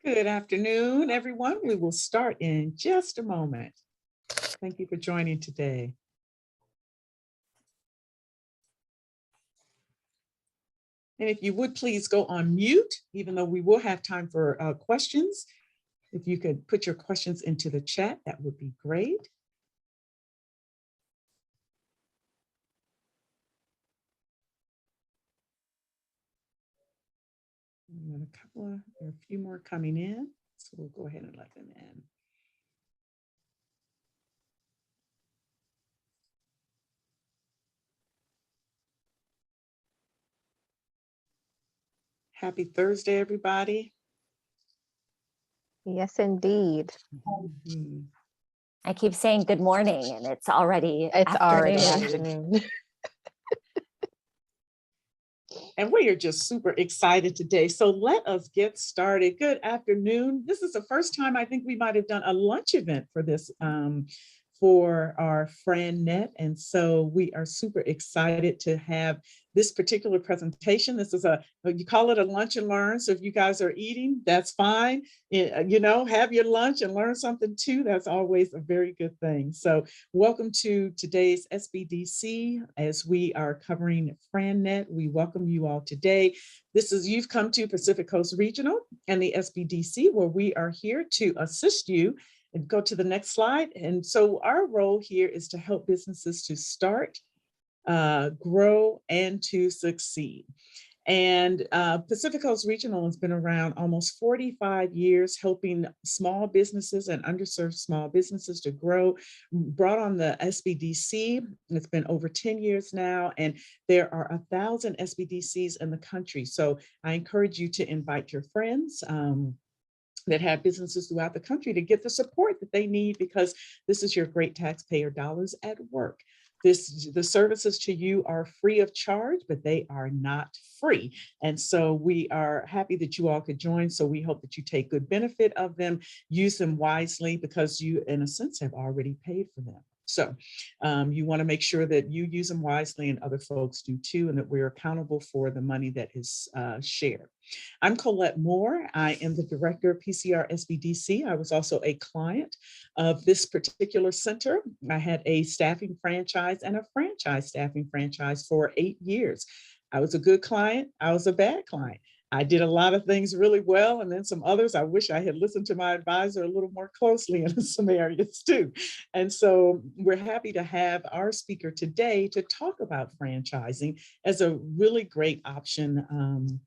Good afternoon, everyone. We will start in just a moment. Thank you for joining today. And if you would please go on mute, even though we will have time for questions. If you could put your questions into the chat, that would be great. And there are a few more coming in, so we'll go ahead and let them in. Happy Thursday, everybody. Yes, indeed. Mhm. I keep saying good morning and it's already Already afternoon. afternoon. And we are just super excited today. So let us get started. Good afternoon. This is the first time I think we might have done a lunch event for this, for our FranNet. And so we are super excited to have this particular presentation. This is you call it a lunch and learn. So if you guys are eating, that's fine. Have your lunch and learn something too. That's always a very good thing. So welcome to today's SBDC as we are covering FranNet. We welcome you all today. You've come to Pacific Coast Regional and the SBDC, where we are here to assist you. And go to the next slide. And so our role here is to help businesses to start, grow, and to succeed. And Pacific Coast Regional has been around almost 45 years, helping small businesses and underserved small businesses to grow. Brought on the SBDC, it's been over 10 years now, and there are 1,000 SBDCs in the country. So I encourage you to invite your friends that have businesses throughout the country to get the support that they need, because this is your great taxpayer dollars at work. The services to you are free of charge, but they are not free. And so we are happy that you all could join. So we hope that you take good benefit of them, use them wisely, because you, in a sense, have already paid for them. So you want to make sure that you use them wisely and other folks do too, and that we're accountable for the money that is shared. I'm Colette Moore. I am the director of PCR SBDC. I was also a client of this particular center. I had a staffing franchise and a franchise staffing franchise for 8 years. I was a good client. I was a bad client. I did a lot of things really well, and then some others I wish I had listened to my advisor a little more closely in some areas too. And so we're happy to have our speaker today to talk about franchising as a really great option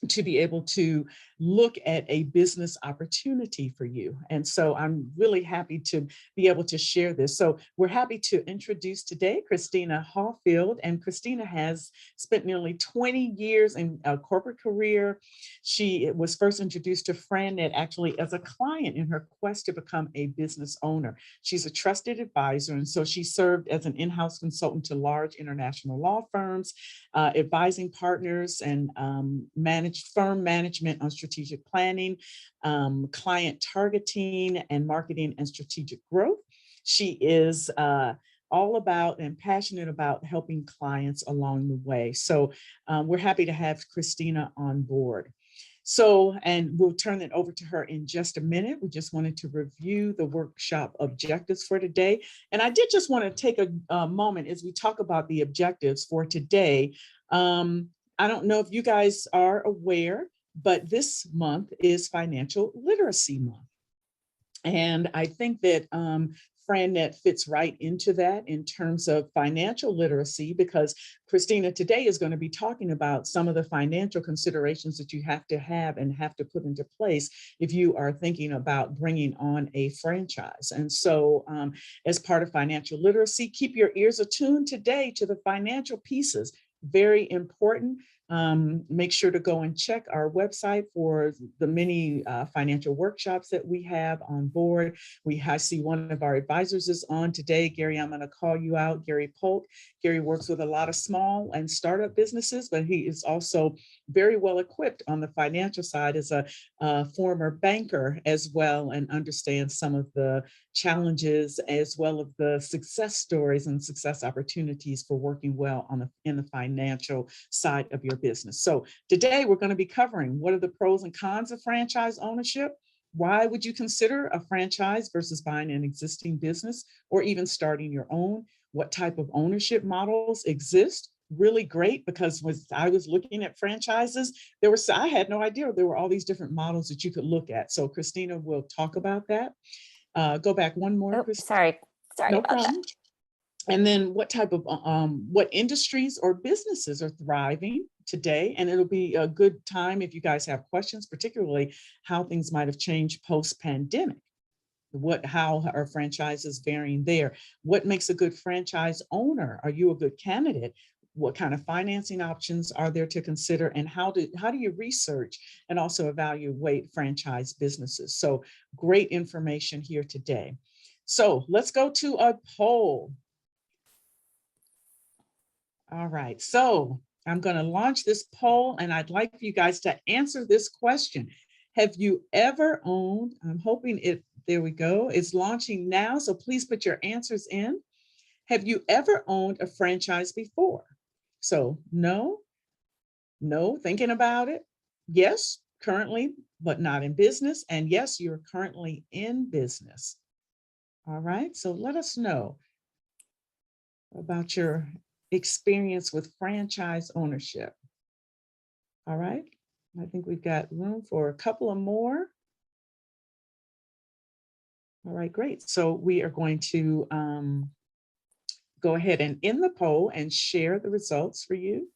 to be able to look at a business opportunity for you. And so I'm really happy to be able to share this. So we're happy to introduce today Christina Hawfield. And Christina has spent nearly 20 years in a corporate career. She was first introduced to FranNet actually as a client in her quest to become a business owner. She's a trusted advisor. And so she served as an in-house consultant to large international law firms, advising partners and managed firm management on strategic planning, client targeting, and marketing and strategic growth. She is all about and passionate about helping clients along the way. So we're happy to have Christina on board. So, and we'll turn it over to her in just a minute. We just wanted to review the workshop objectives for today. And I did just want to take a moment as we talk about the objectives for today. I don't know if you guys are aware, but this month is Financial Literacy Month. And I think that FranNet fits right into that in terms of financial literacy, because Christina today is going to be talking about some of the financial considerations that you have to have and have to put into place if you are thinking about bringing on a franchise. And so as part of financial literacy, keep your ears attuned today to the financial pieces. Very important. Make sure to go and check our website for the many financial workshops that we have on board. I see one of our advisors is on today. Gary, I'm going to call you out, Gary Polk. Gary works with a lot of small and startup businesses, but he is also very well equipped on the financial side as a former banker as well, and understands some of the challenges as well as the success stories and success opportunities for working well in the financial side of your business. So today we're going to be covering what are the pros and cons of franchise ownership. Why would you consider a franchise versus buying an existing business or even starting your own? What type of ownership models exist? Really great, because when I was looking at franchises, I had no idea there were all these different models that you could look at. So Christina will talk about that. Go back one more, Oh, Christina. sorry No about that. problem. And then what type of, what industries or businesses are thriving today? And it'll be a good time if you guys have questions, particularly how things might have changed post-pandemic. How are franchises varying there? What makes a good franchise owner? Are you a good candidate? What kind of financing options are there to consider? And how do you research and also evaluate franchise businesses? So great information here today. So let's go to a poll. All right, so I'm going to launch this poll and I'd like for you guys to answer this question. Have you ever owned, I'm hoping there we go, it's launching now, so please put your answers in. Have you ever owned a franchise before? So no, thinking about it. Yes, currently, but not in business. And yes, you're currently in business. All right, so let us know about your experience with franchise ownership. All right, I think we've got room for a couple of more. All right, great. So we are going to go ahead and end the poll and share the results for you.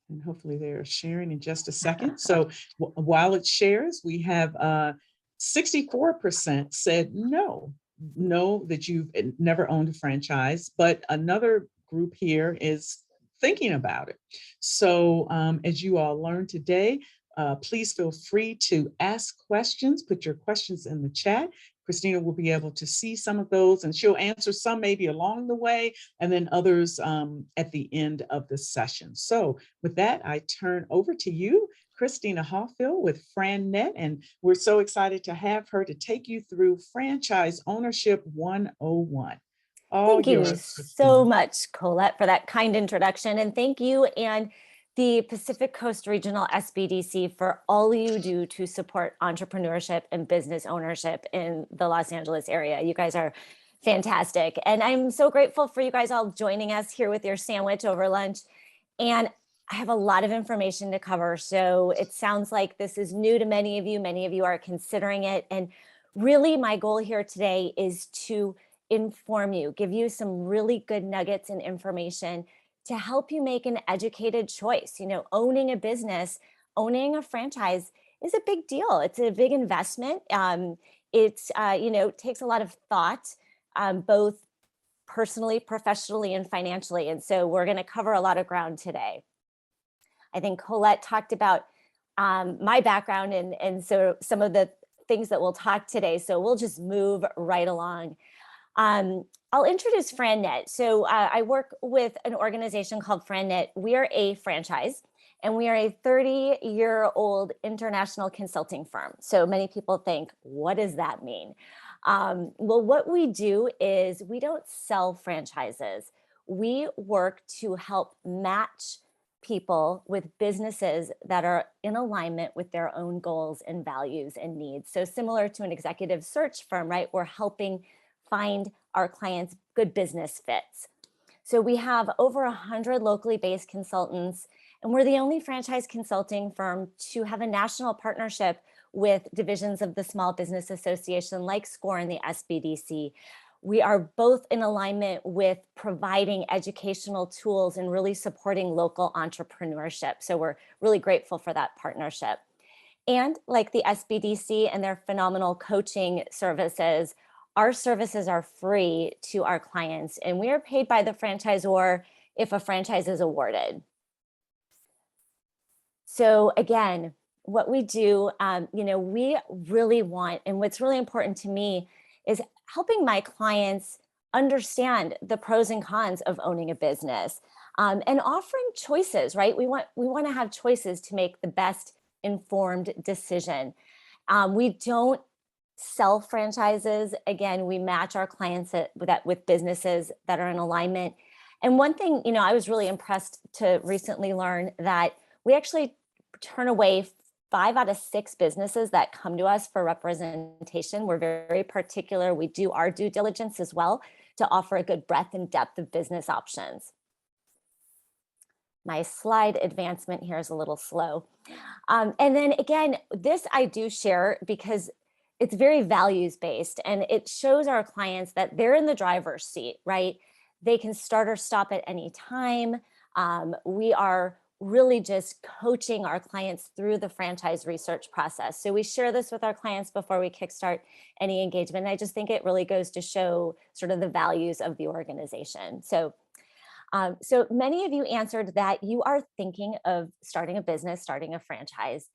And hopefully they're sharing in just a second. So while it shares, we have 64% said no, that you've never owned a franchise, but another group here is thinking about it. So as you all learned today, please feel free to ask questions, put your questions in the chat. Christina will be able to see some of those and she'll answer some maybe along the way and then others at the end of the session. So with that, I turn over to you, Christina Hoffield with FranNet, and we're so excited to have her to take you through Franchise Ownership 101. Thank you so much, Colette, for that kind introduction. And thank you and the Pacific Coast Regional SBDC for all you do to support entrepreneurship and business ownership in the Los Angeles area. You guys are fantastic. And I'm so grateful for you guys all joining us here with your sandwich over lunch. And I have a lot of information to cover. So it sounds like this is new to many of you. Many of you are considering it. And really my goal here today is to inform you, give you some really good nuggets and information to help you make an educated choice. You know, owning a business, owning a franchise is a big deal. It's a big investment. It's, takes a lot of thought, both personally, professionally, and financially. And so we're going to cover a lot of ground today. I think Colette talked about my background and so some of the things that we'll talk today. So we'll just move right along. I'll introduce FranNet. So I work with an organization called FranNet. We are a franchise and we are a 30-year-old international consulting firm. So many people think, what does that mean? Well, what we do is we don't sell franchises. We work to help match people with businesses that are in alignment with their own goals and values and needs. So similar to an executive search firm, right? We're helping find our clients good business fits. So we have over 100 locally based consultants, and we're the only franchise consulting firm to have a national partnership with divisions of the Small Business Association like SCORE and the SBDC. We are both in alignment with providing educational tools and really supporting local entrepreneurship. So we're really grateful for that partnership. And like the SBDC and their phenomenal coaching services, our services are free to our clients, and we are paid by the franchisor if a franchise is awarded. So again, what we do, we really want, and what's really important to me is helping my clients understand the pros and cons of owning a business and offering choices, right? We want to have choices to make the best informed decision. We don't sell franchises. Again, we match our clients with businesses that are in alignment. And one thing, I was really impressed to recently learn that we actually turn away 5 out of 6 businesses that come to us for representation. We're very particular. We do our due diligence as well to offer a good breadth and depth of business options. My slide advancement here is a little slow. And then again, this I do share because it's very values based, and it shows our clients that they're in the driver's seat, right? They can start or stop at any time. We are really just coaching our clients through the franchise research process. So we share this with our clients before we kickstart any engagement. And I just think it really goes to show sort of the values of the organization. So many of you answered that you are thinking of starting a business, starting a franchise.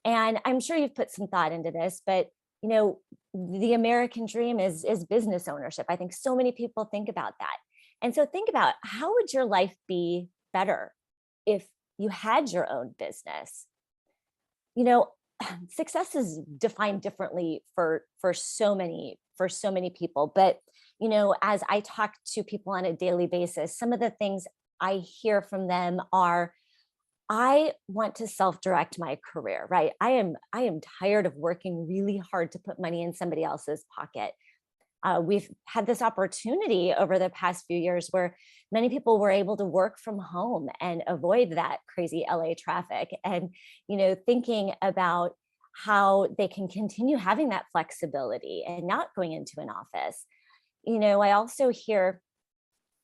And I'm sure you've put some thought into this, but the American dream is business ownership. I think so many people think about that. And so think about, how would your life be better if you had your own business? Success is defined differently for so many people, but as I talk to people on a daily basis, some of the things I hear from them are, I want to self-direct my career, right? I am tired of working really hard to put money in somebody else's pocket. We've had this opportunity over the past few years where many people were able to work from home and avoid that crazy LA traffic, and thinking about how they can continue having that flexibility and not going into an office. I also hear,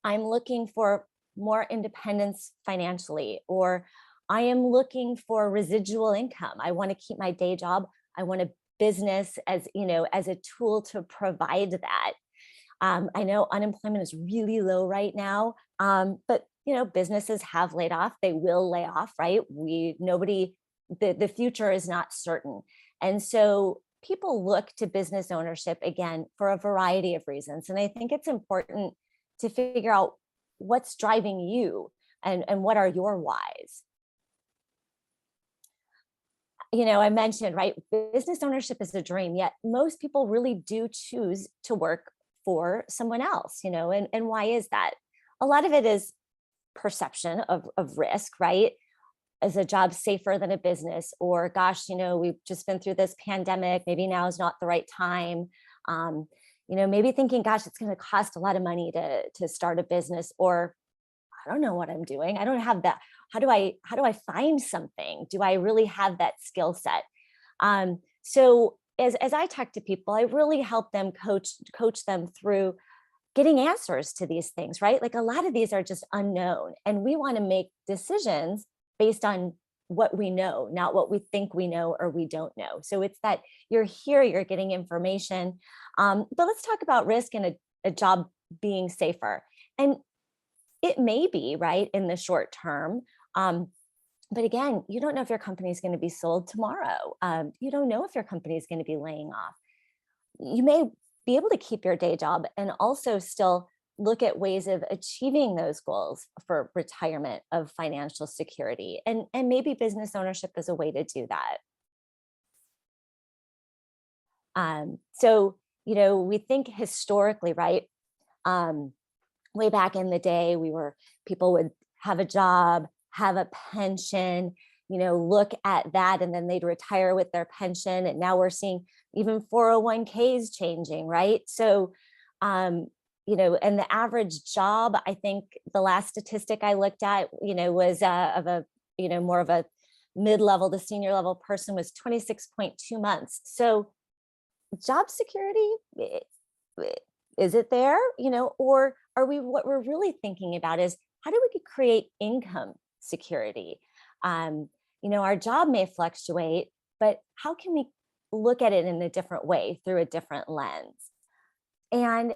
I'm looking for more independence financially, or I am looking for residual income. I want to keep my day job. I want a business as a tool to provide that. I know unemployment is really low right now, but businesses have laid off. They will lay off, right? The future is not certain, and so people look to business ownership again for a variety of reasons. And I think it's important to figure out what's driving you and what are your whys. I mentioned, right, business ownership is a dream, yet most people really do choose to work for someone else, and why is that? A lot of it is perception of risk, right? Is a job safer than a business? Or gosh, we've just been through this pandemic, maybe now is not the right time. Maybe thinking, gosh, it's going to cost a lot of money to start a business, or I don't know what I'm doing. I don't have that. How do I find something? Do I really have that skill set? So as I talk to people, I really help them coach them through getting answers to these things, right? Like, a lot of these are just unknown, and we want to make decisions based on what we know, not what we think we know or we don't know. So it's that you're here, you're getting information. But let's talk about risk and a job being safer. And it may be, right, in the short term. But again, you don't know if your company is going to be sold tomorrow. You don't know if your company is going to be laying off. You may be able to keep your day job and also still look at ways of achieving those goals for retirement, of financial security, and maybe business ownership is a way to do that. So we think historically, right? Way back in the day, people would have a job, have a pension, look at that, and then they'd retire with their pension. And now we're seeing even 401ks changing, right? So, and the average job, I think the last statistic I looked at, was of a, more of a mid-level to senior level person, was 26.2 months. So job security, is it there, or are what we're really thinking about is, how do we create income security? Our job may fluctuate, but how can we look at it in a different way, through a different lens? And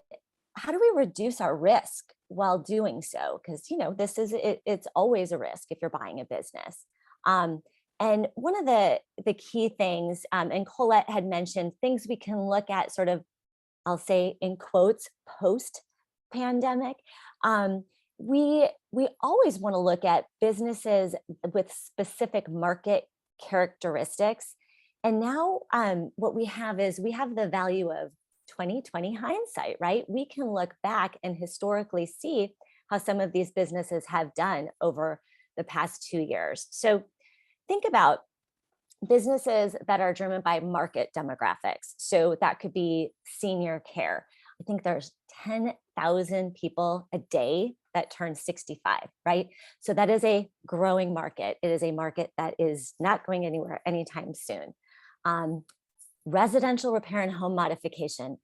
how do we reduce our risk while doing so? Because, it's always a risk if you're buying a business. And one of the key things, and Colette had mentioned, things we can look at sort of, I'll say in quotes, post-pandemic. We always want to look at businesses with specific market characteristics. And now what we have is, we have the value of 20/20 hindsight, right? We can look back and historically see how some of these businesses have done over the past 2 years. So think about businesses that are driven by market demographics. So that could be senior care. I think there's 10,000 people a day that turn 65, right? So that is a growing market. It is a market that is not going anywhere anytime soon. Residential repair and home modification.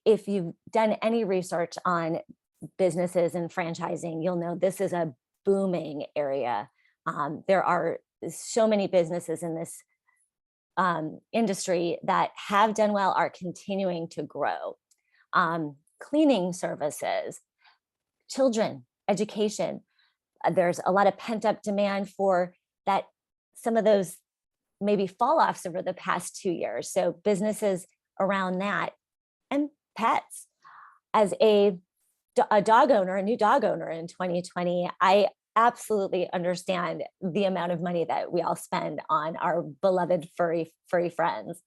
If you've done any research on businesses and franchising, you'll know this is a booming area. There are so many businesses in this industry that have done well, are continuing to grow. Cleaning services, children, education. There's a lot of pent up demand for that. Some of those maybe fall offs over the past 2 years. So businesses around that, and pets. As a dog owner, a new dog owner in 2020, I absolutely understand the amount of money that we all spend on our beloved furry friends.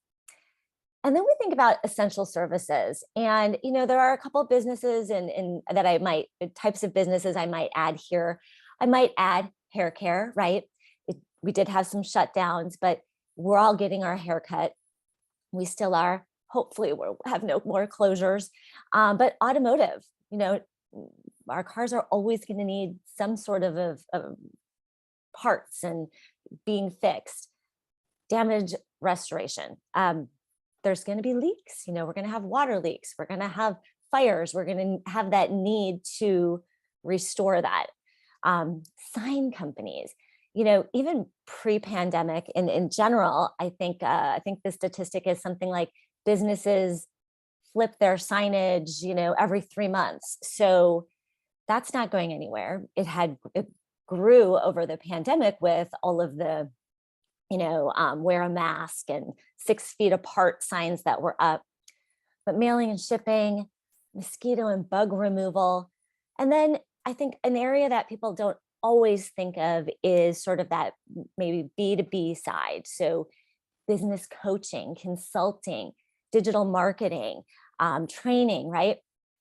And then we think about essential services. And, there are a couple of businesses and that types of businesses I might add here. I might add hair care, right? We did have some shutdowns, but we're all getting our hair cut. We still are. Hopefully we'll have no more closures. But automotive, our cars are always going to need some sort of parts and being fixed. Damage restoration. There's going to be leaks. We're going to have water leaks. We're going to have fires. We're going to have that need to restore that. Sign companies, even pre-pandemic and in general, I think the statistic is something like businesses flip their signage, every 3 months. So that's not going anywhere. It grew over the pandemic with all of the, wear a mask and 6 feet apart signs that were up. But mailing and shipping, mosquito and bug removal. And then I think an area that people don't always think of is sort of that maybe B2B side. So business coaching, consulting, digital marketing, training, right?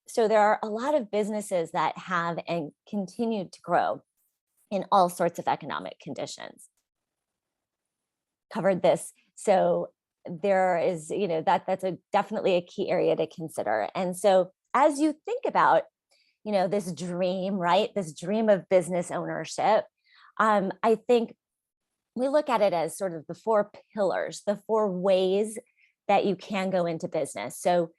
So there are a lot of businesses that have and continue to grow in all sorts of economic conditions. Covered this. So there is, that's definitely a key area to consider. And so as you think about, this dream, right? This dream of business ownership, I think we look at it as sort of the 4 pillars, the 4 ways that you can go into business. So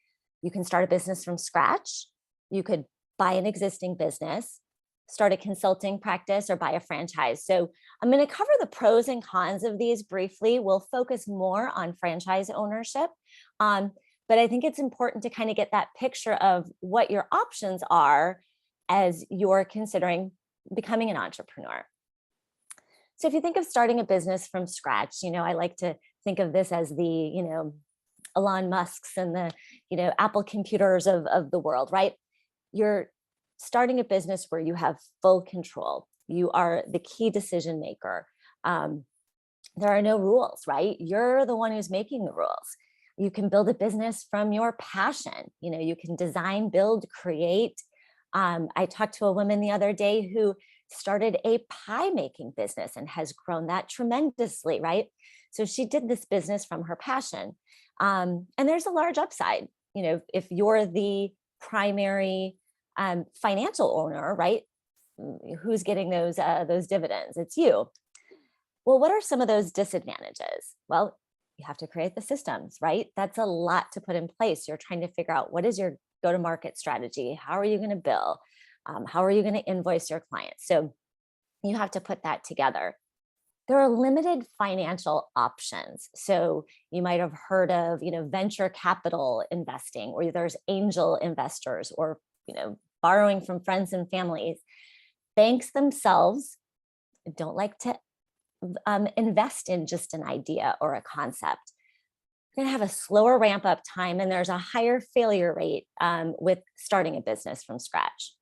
you can start a business from scratch. You could buy an existing business, start a consulting practice, or buy a franchise. So I'm going to cover the pros and cons of these briefly. We'll focus more on franchise ownership. But I think it's important to kind of get that picture of what your options are as you're considering becoming an entrepreneur. So if you think of starting a business from scratch, I like to think of this as the, Elon Musk's and the, Apple computers of the world, right? You're starting a business where you have full control. You are the key decision maker. There are no rules, right? You're the one who's making the rules. You can build a business from your passion. You can design, build, create. I talked to a woman the other day who started a pie making business and has grown that tremendously, right? So she did this business from her passion. And there's a large upside, if you're the primary financial owner, right? Who's getting those dividends? It's you. Well, what are some of those disadvantages? Well, you have to create the systems, right? That's a lot to put in place. You're trying to figure out what is your go-to-market strategy? How are you going to bill? How are you going to invoice your clients? So you have to put that together. There are limited financial options. So you might have heard of, venture capital investing, or there's angel investors, or, borrowing from friends and families. Banks themselves don't like to invest in just an idea or a concept. You're going to have a slower ramp up time, and there's a higher failure rate with starting a business from scratch.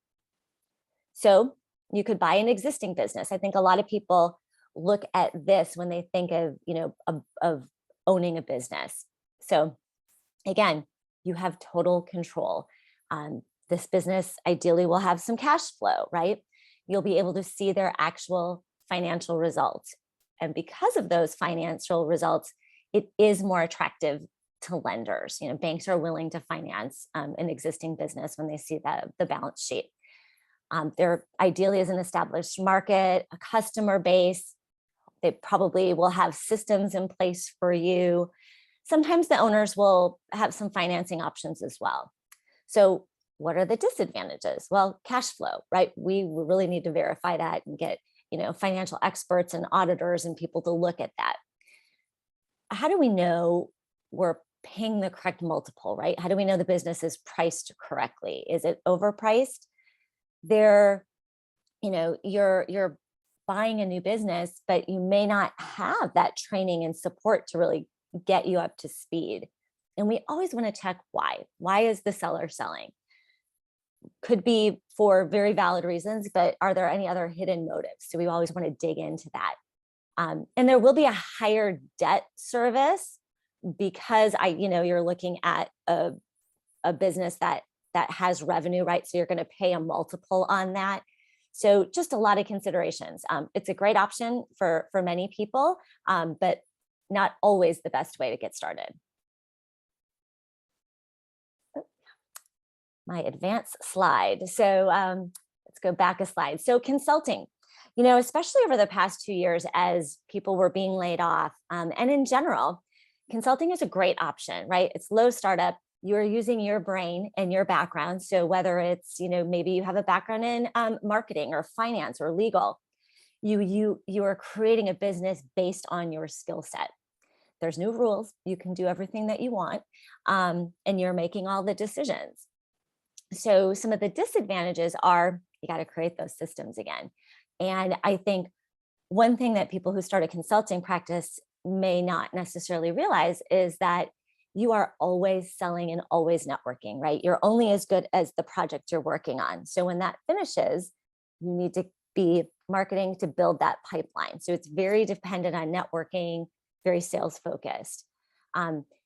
So you could buy an existing business. I think a lot of people look at this when they think of, of owning a business. So again, you have total control. This business ideally will have some cash flow, right? You'll be able to see their actual financial results. And because of those financial results, it is more attractive to lenders. Banks are willing to finance an existing business when they see the balance sheet. There ideally is an established market, a customer base. They probably will have systems in place for you. Sometimes the owners will have some financing options as well. So what are the disadvantages? Well, cash flow, right? We really need to verify that and get, financial experts and auditors and people to look at that. How do we know we're paying the correct multiple, right? How do we know the business is priced correctly? Is it overpriced? You're buying a new business, but you may not have that training and support to really get you up to speed. And we always want to check why. Why is the seller selling? Could be for very valid reasons, but are there any other hidden motives? So we always want to dig into that. And there will be a higher debt service because you're looking at a business that has revenue, right? So you're going to pay a multiple on that. So just a lot of considerations. It's a great option for many people, but not always the best way to get started. My advanced slide. So let's go back a slide. So consulting, especially over the past 2 years as people were being laid off, and in general, consulting is a great option, right? It's low startup. You're using your brain and your background. So whether it's, maybe you have a background in marketing or finance or legal, you are creating a business based on your skill set. There's no rules. You can do everything that you want, and you're making all the decisions. So some of the disadvantages are you got to create those systems again. And I think one thing that people who start a consulting practice may not necessarily realize is that you are always selling and always networking, right? You're only as good as the project you're working on. So when that finishes, you need to be marketing to build that pipeline. So it's very dependent on networking, very sales focused.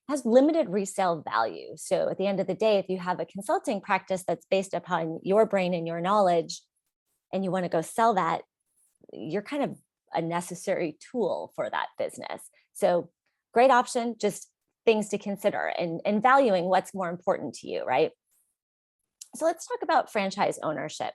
Has limited resale value. So at the end of the day, if you have a consulting practice that's based upon your brain and your knowledge, and you want to go sell that, you're kind of a necessary tool for that business. So great option, just things to consider and valuing what's more important to you, right? So let's talk about franchise ownership.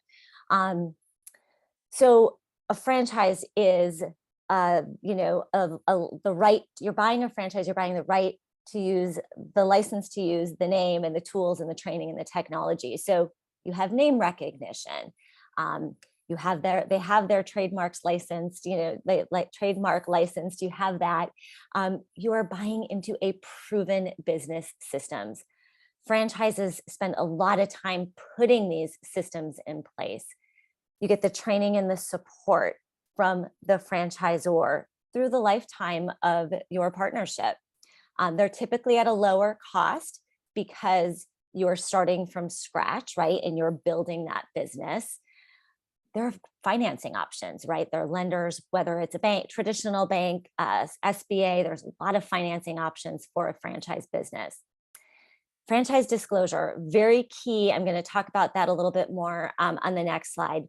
So a franchise is, the right, you're buying a franchise, you're buying the right to use the license to use the name and the tools and the training and the technology. So you have name recognition. They have their trademarks licensed, they like trademark licensed, you have that. You are buying into a proven business systems. Franchises spend a lot of time putting these systems in place. You get the training and the support from the franchisor through the lifetime of your partnership. They're typically at a lower cost because you're starting from scratch, right? And you're building that business. There are financing options, right? There are lenders, whether it's a bank, traditional bank, SBA, there's a lot of financing options for a franchise business. Franchise disclosure, very key. I'm going to talk about that a little bit more on the next slide.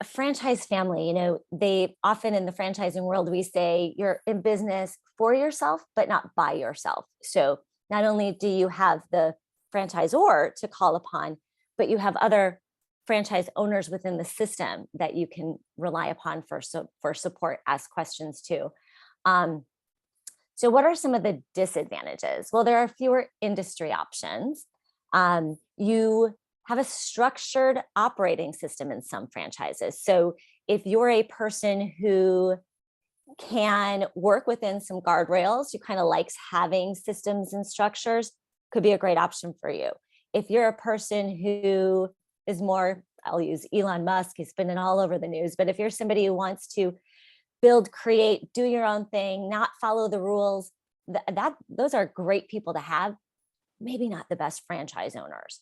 A franchise family, they often in the franchising world, we say you're in business for yourself, but not by yourself. So not only do you have the franchisor to call upon, but you have other franchise owners within the system that you can rely upon for support, ask questions to. So what are some of the disadvantages? Well, there are fewer industry options. You have a structured operating system in some franchises. So if you're a person who can work within some guardrails, who kind of likes having systems and structures, could be a great option for you. If you're a person who is more, I'll use Elon Musk, he's been all over the news, but if you're somebody who wants to build, create, do your own thing, not follow the rules, those are great people to have, maybe not the best franchise owners.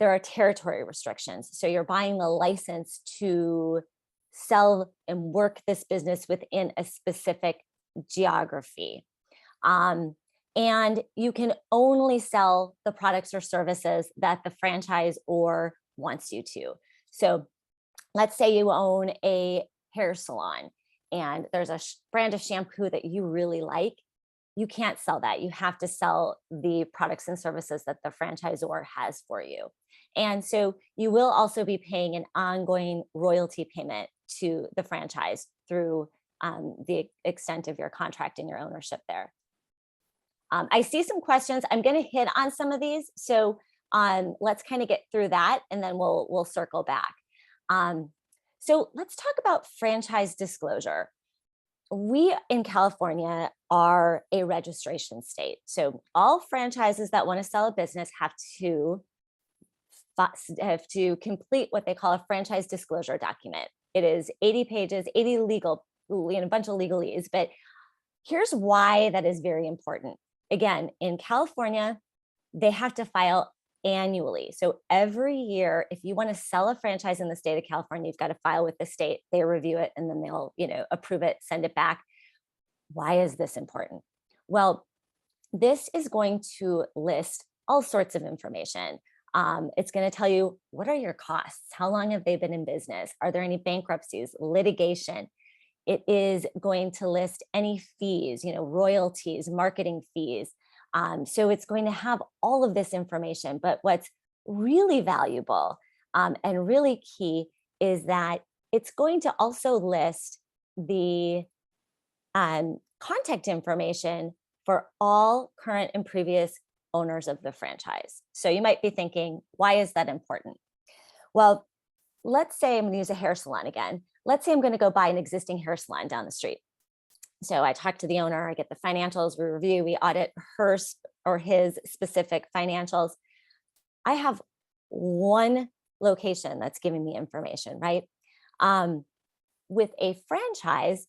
There are territory restrictions. So you're buying the license to sell and work this business within a specific geography. And And you can only sell the products or services that the franchisor wants you to. So let's say you own a hair salon and there's a brand of shampoo that you really like. You can't sell that. You have to sell the products and services that the franchisor has for you. And so you will also be paying an ongoing royalty payment to the franchise through the extent of your contract and your ownership there. I see some questions. I'm going to hit on some of these. So let's kind of get through that and then we'll circle back. So let's talk about franchise disclosure. We in California are a registration state. So all franchises that want to sell a business have to complete what they call a franchise disclosure document. It is 80 pages, 80 legal, a bunch of legalese, but here's why that is very important. Again, in California, they have to file annually. So every year, if you want to sell a franchise in the state of California, you've got to file with the state. They review it and then they'll, approve it, send it back. Why is this important? Well, this is going to list all sorts of information. It's going to tell you, what are your costs? How long have they been in business? Are there any bankruptcies, litigation? It is going to list any fees, royalties, marketing fees. So it's going to have all of this information. But what's really valuable and really key is that it's going to also list the contact information for all current and previous owners of the franchise. So you might be thinking, why is that important? Well, let's say I'm going to use a hair salon again. Let's say I'm going to go buy an existing hair salon down the street. So I talk to the owner, I get the financials, we review, we audit her or his specific financials. I have one location that's giving me information, right? With a franchise,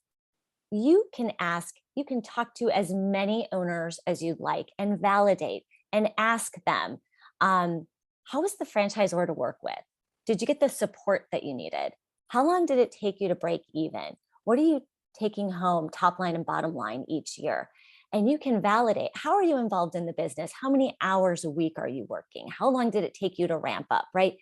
you can talk to as many owners as you'd like and validate and ask them, how was the franchisor to work with? Did you get the support that you needed? How long did it take you to break even? What are you taking home top line and bottom line each year? And you can validate, how are you involved in the business? How many hours a week are you working? How long did it take you to ramp up, right?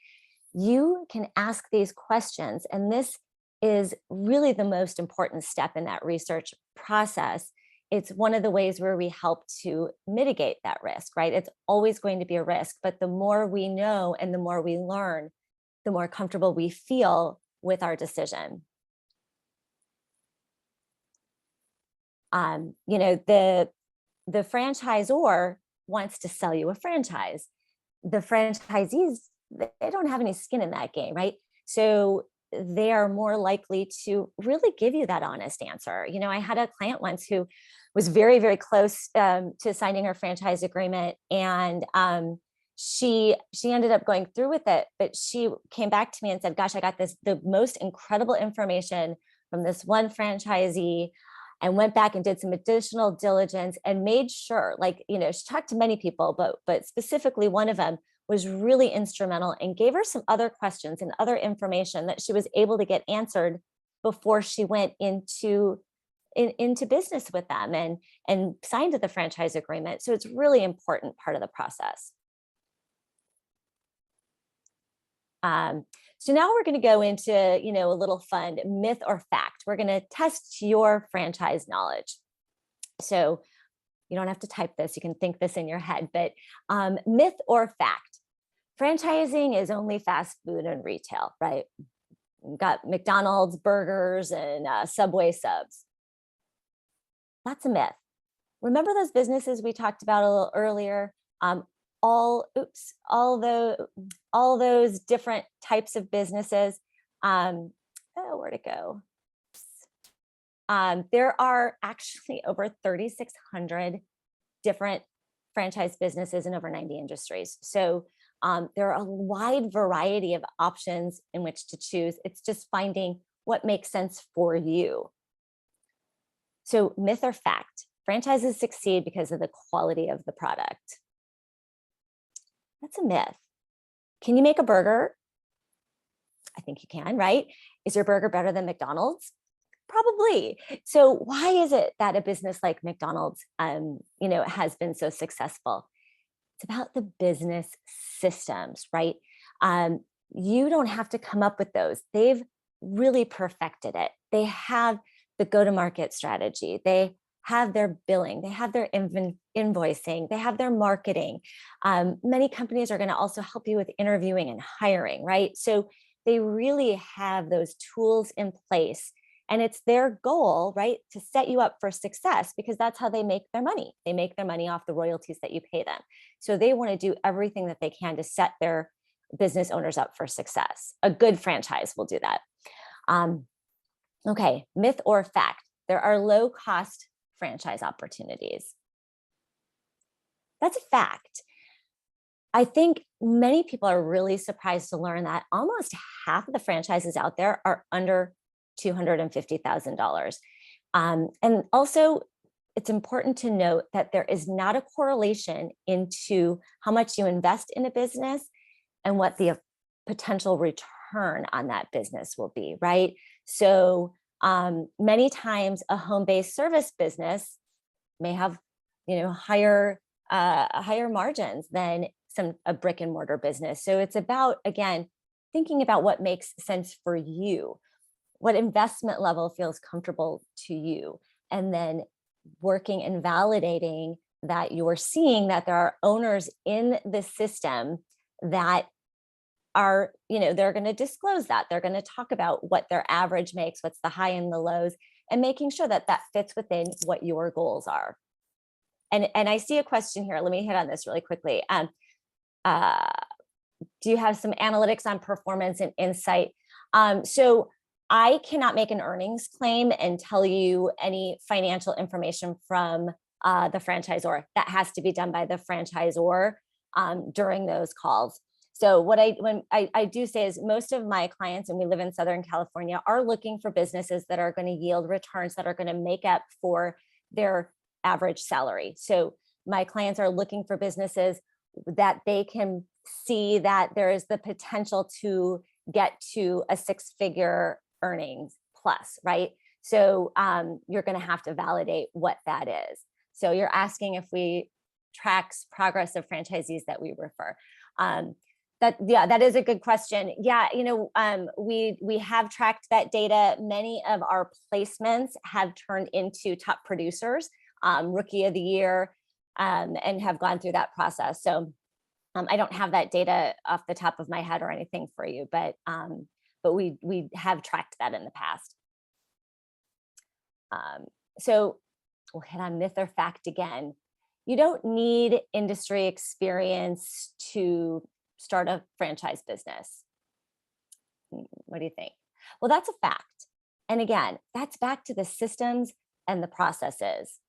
You can ask these questions. And this is really the most important step in that research process. It's one of the ways where we help to mitigate that risk, right? It's always going to be a risk, but the more we know and the more we learn, the more comfortable we feel with our decision. The franchisor wants to sell you a franchise. The franchisees, they don't have any skin in that game, right? So they are more likely to really give you that honest answer. I had a client once who was very, very close to signing her franchise agreement, and she ended up going through with it, but she came back to me and said, gosh, I got the most incredible information from this one franchisee, and went back and did some additional diligence and made sure, she talked to many people, but specifically one of them was really instrumental and gave her some other questions and other information that she was able to get answered before she went into business with them and signed the franchise agreement. So it's really important part of the process. So now we're going to go into, a little fun myth or fact. We're going to test your franchise knowledge. So you don't have to type this. You can think this in your head, but myth or fact, franchising is only fast food and retail, right? We've got McDonald's burgers and Subway subs. That's a myth. Remember those businesses we talked about a little earlier? All those different types of businesses. Where'd it go? There are actually over 3,600 different franchise businesses in over 90 industries. So there are a wide variety of options in which to choose. It's just finding what makes sense for you. So myth or fact, franchises succeed because of the quality of the product. That's a myth. Can you make a burger? I think you can, right? Is your burger better than McDonald's? Probably. So why is it that a business like McDonald's, has been so successful? It's about the business systems, right? Um, you don't have to come up with those. They've really perfected it. They have the go-to-market strategy. They have their billing. They have their invoicing. They have their marketing. Many companies are going to also help you with interviewing and hiring, right? So they really have those tools in place. And it's their goal, right, to set you up for success, because that's how they make their money. They make their money off the royalties that you pay them. So they want to do everything that they can to set their business owners up for success. A good franchise will do that. Okay, myth or fact? There are low cost franchise opportunities. That's a fact. I think many people are really surprised to learn that almost half of the franchises out there are under $250,000. And also, it's important to note that there is not a correlation into how much you invest in a business and what the potential return on that business will be, right? So many times a home-based service business may have, higher margins than a brick and mortar business. So it's about, again, thinking about what makes sense for you, what investment level feels comfortable to you, and then working and validating that you're seeing that there are owners in the system that are, they're going to disclose that. They're going to talk about what their average makes, what's the high and the lows, and making sure that that fits within what your goals are. And I see a question here. Let me hit on this really quickly. Do you have some analytics on performance and insight? So I cannot make an earnings claim and tell you any financial information from the franchisor. That has to be done by the franchisor during those calls. So what I do say is most of my clients, and we live in Southern California, are looking for businesses that are going to yield returns that are going to make up for their average salary. So my clients are looking for businesses that they can see that there is the potential to get to a six-figure earnings plus, right? So you're going to have to validate what that is. So you're asking if we track progress of franchisees that we refer. That is a good question. Yeah, we have tracked that data. Many of our placements have turned into top producers, rookie of the year, and have gone through that process. So I don't have that data off the top of my head or anything for you, but we have tracked that in the past. So we'll hit on myth or fact again. You don't need industry experience to start a franchise business. What do you think? Well, that's a fact. And again, that's back to the systems and the processes.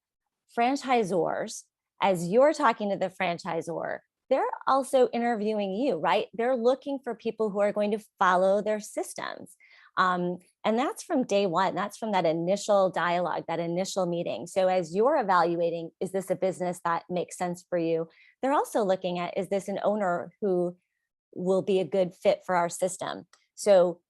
Franchisors, as you're talking to the franchisor, they're also interviewing you, right? They're looking for people who are going to follow their systems. And that's from day one. That's from that initial dialogue, that initial meeting. So as you're evaluating, is this a business that makes sense for you? They're also looking at, is this an owner who will be a good fit for our system? So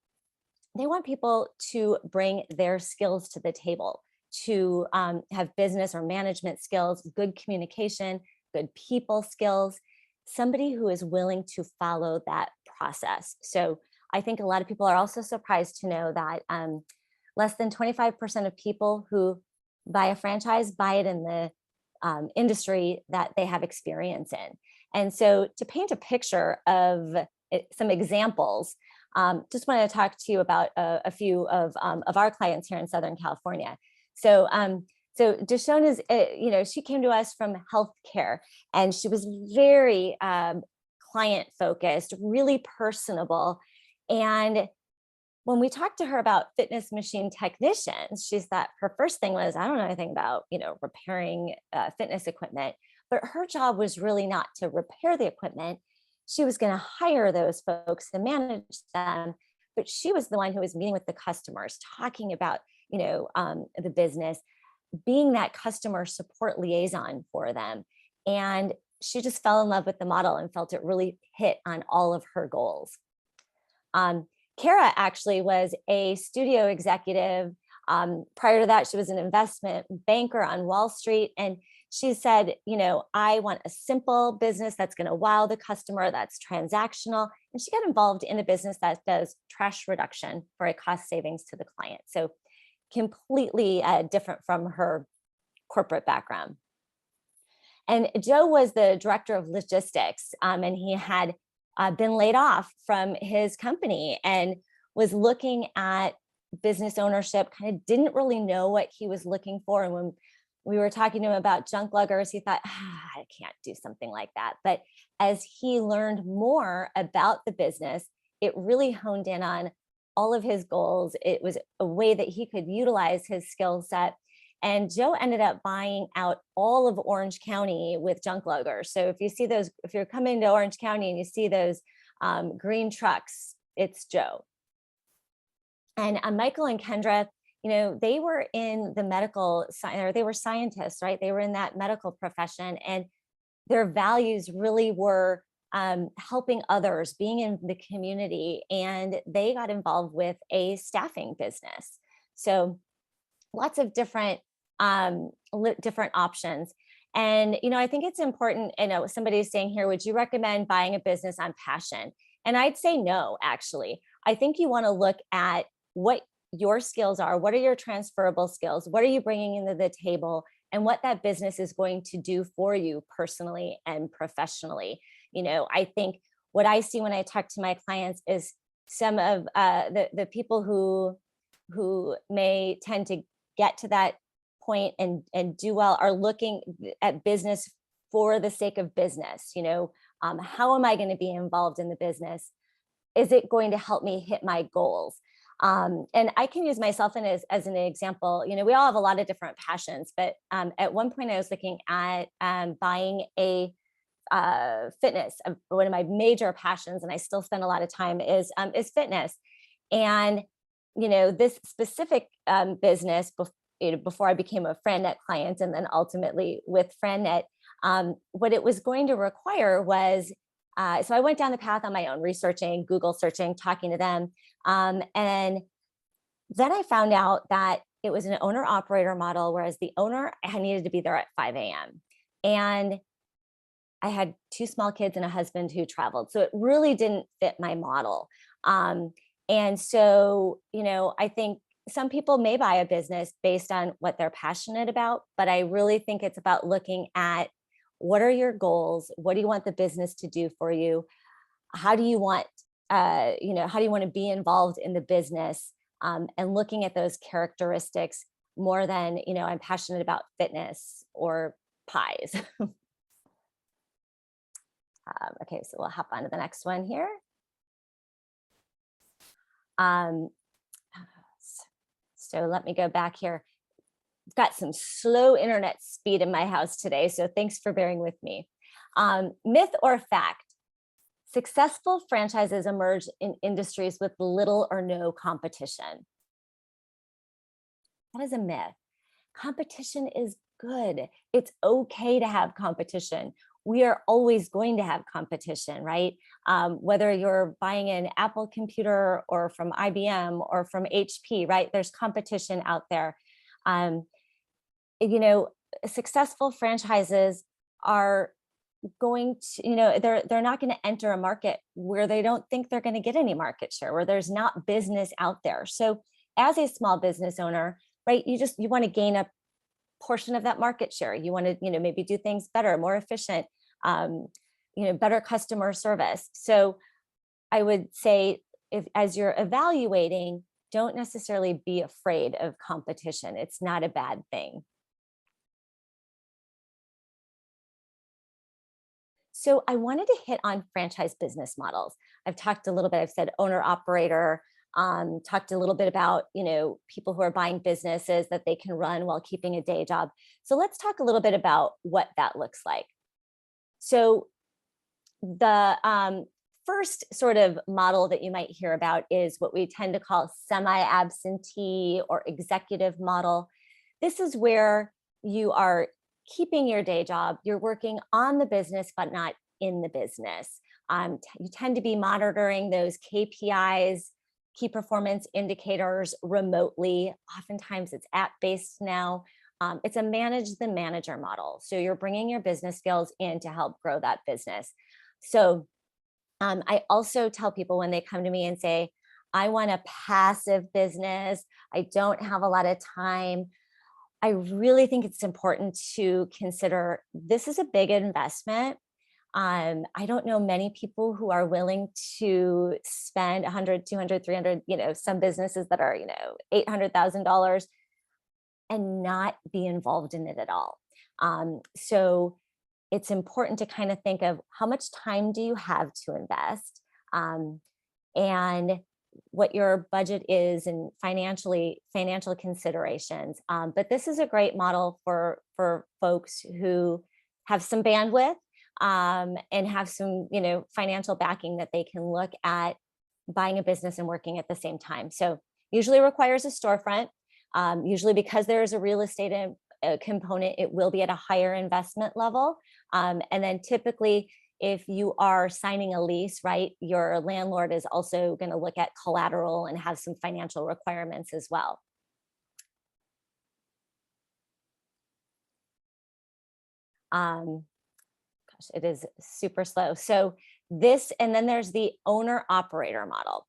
they want people to bring their skills to the table, to have business or management skills, good communication, good people skills, somebody who is willing to follow that process. So I think a lot of people are also surprised to know that less than 25% of people who buy a franchise buy it in the industry that they have experience in. And so to paint a picture of some examples, just want to talk to you about a few of our clients here in Southern California. So Deshone is, she came to us from healthcare, and she was very client focused, really personable. And when we talked to her about fitness machine technicians, she thought her first thing was, I don't know anything about, repairing fitness equipment, but her job was really not to repair the equipment. She was going to hire those folks and manage them, but she was the one who was meeting with the customers, talking about, the business, being that customer support liaison for them. And she just fell in love with the model and felt it really hit on all of her goals. Kara actually was a studio executive Prior to that, she was an investment banker on Wall Street. And she said, I want a simple business that's going to wow the customer, that's transactional. And she got involved in a business that does trash reduction for a cost savings to the client. So completely different from her corporate background. And Joe was the director of logistics, and he had been laid off from his company and was looking at business ownership, kind of didn't really know what he was looking for. And when we were talking to him about junk luggers, he thought, I can't do something like that. But as he learned more about the business, it really honed in on all of his goals. It was a way that he could utilize his skill set. And Joe ended up buying out all of Orange County with junk luggers. So if you see those, if you're coming to Orange County and you see those green trucks, it's Joe. And Michael and Kendra, they were in the medical science, or they were scientists, right? They were in that medical profession, and their values really were helping others, being in the community, and they got involved with a staffing business. So lots of different options. And, I think it's important, somebody's saying here, would you recommend buying a business on passion? And I'd say no, actually. I think you want to look at what your skills are. What are your transferable skills? What are you bringing into the table? And what that business is going to do for you personally and professionally. I think what I see when I talk to my clients is some of the people who may tend to get to that point and do well are looking at business for the sake of business. How am I going to be involved in the business? Is it going to help me hit my goals? And I can use myself as an example. We all have a lot of different passions, but at one point I was looking at buying a fitness. One of my major passions, and I still spend a lot of time, is fitness. And this specific business, before I became a FranNet client, and then ultimately with FranNet, what it was going to require was, so I went down the path on my own, researching, Google searching, talking to them. And then I found out that it was an owner operator model, whereas the owner, I needed to be there at 5 a.m. And I had 2 small kids and a husband who traveled. So it really didn't fit my model. And so, I think some people may buy a business based on what they're passionate about, but I really think it's about looking at, what are your goals? What do you want the business to do for you? How do you want, how do you want to be involved in the business? And looking at those characteristics more than, I'm passionate about fitness or pies. Okay, so we'll hop on to the next one here. So let me go back here. I've got some slow internet speed in my house today, so thanks for bearing with me. Myth or fact? Successful franchises emerge in industries with little or no competition. That is a myth. Competition is good. It's okay to have competition. We are always going to have competition, right? Whether you're buying an Apple computer or from IBM or from HP, right? There's competition out there. Successful franchises are going to, they're not going to enter a market where they don't think they're going to get any market share, where there's not business out there. So as a small business owner, right, you want to gain a portion of that market share. You want to, maybe do things better, more efficient, better customer service. So I would say, as you're evaluating, don't necessarily be afraid of competition. It's not a bad thing. So I wanted to hit on franchise business models. I've talked a little bit, I've said owner operator, talked a little bit about, people who are buying businesses that they can run while keeping a day job. So let's talk a little bit about what that looks like. So the first sort of model that you might hear about is what we tend to call semi-absentee or executive model. This is where you are keeping your day job, you're working on the business, but not in the business. You tend to be monitoring those KPIs, key performance indicators remotely. Oftentimes it's app-based now. It's a manage the manager model. So you're bringing your business skills in to help grow that business. So I also tell people when they come to me and say, I want a passive business, I don't have a lot of time, I really think it's important to consider this is a big investment. I don't know many people who are willing to spend 100, 200, 300, some businesses that are, $800,000 and not be involved in it at all. So it's important to kind of think of how much time do you have to invest, and what your budget is and financial considerations. But this is a great model for folks who have some bandwidth, and have some, financial backing that they can look at buying a business and working at the same time. So usually requires a storefront. Usually because there is a real estate component, it will be at a higher investment level. And then typically, if you are signing a lease, right, your landlord is also going to look at collateral and have some financial requirements as well. Gosh, it is super slow. So this, and then there's the owner operator model.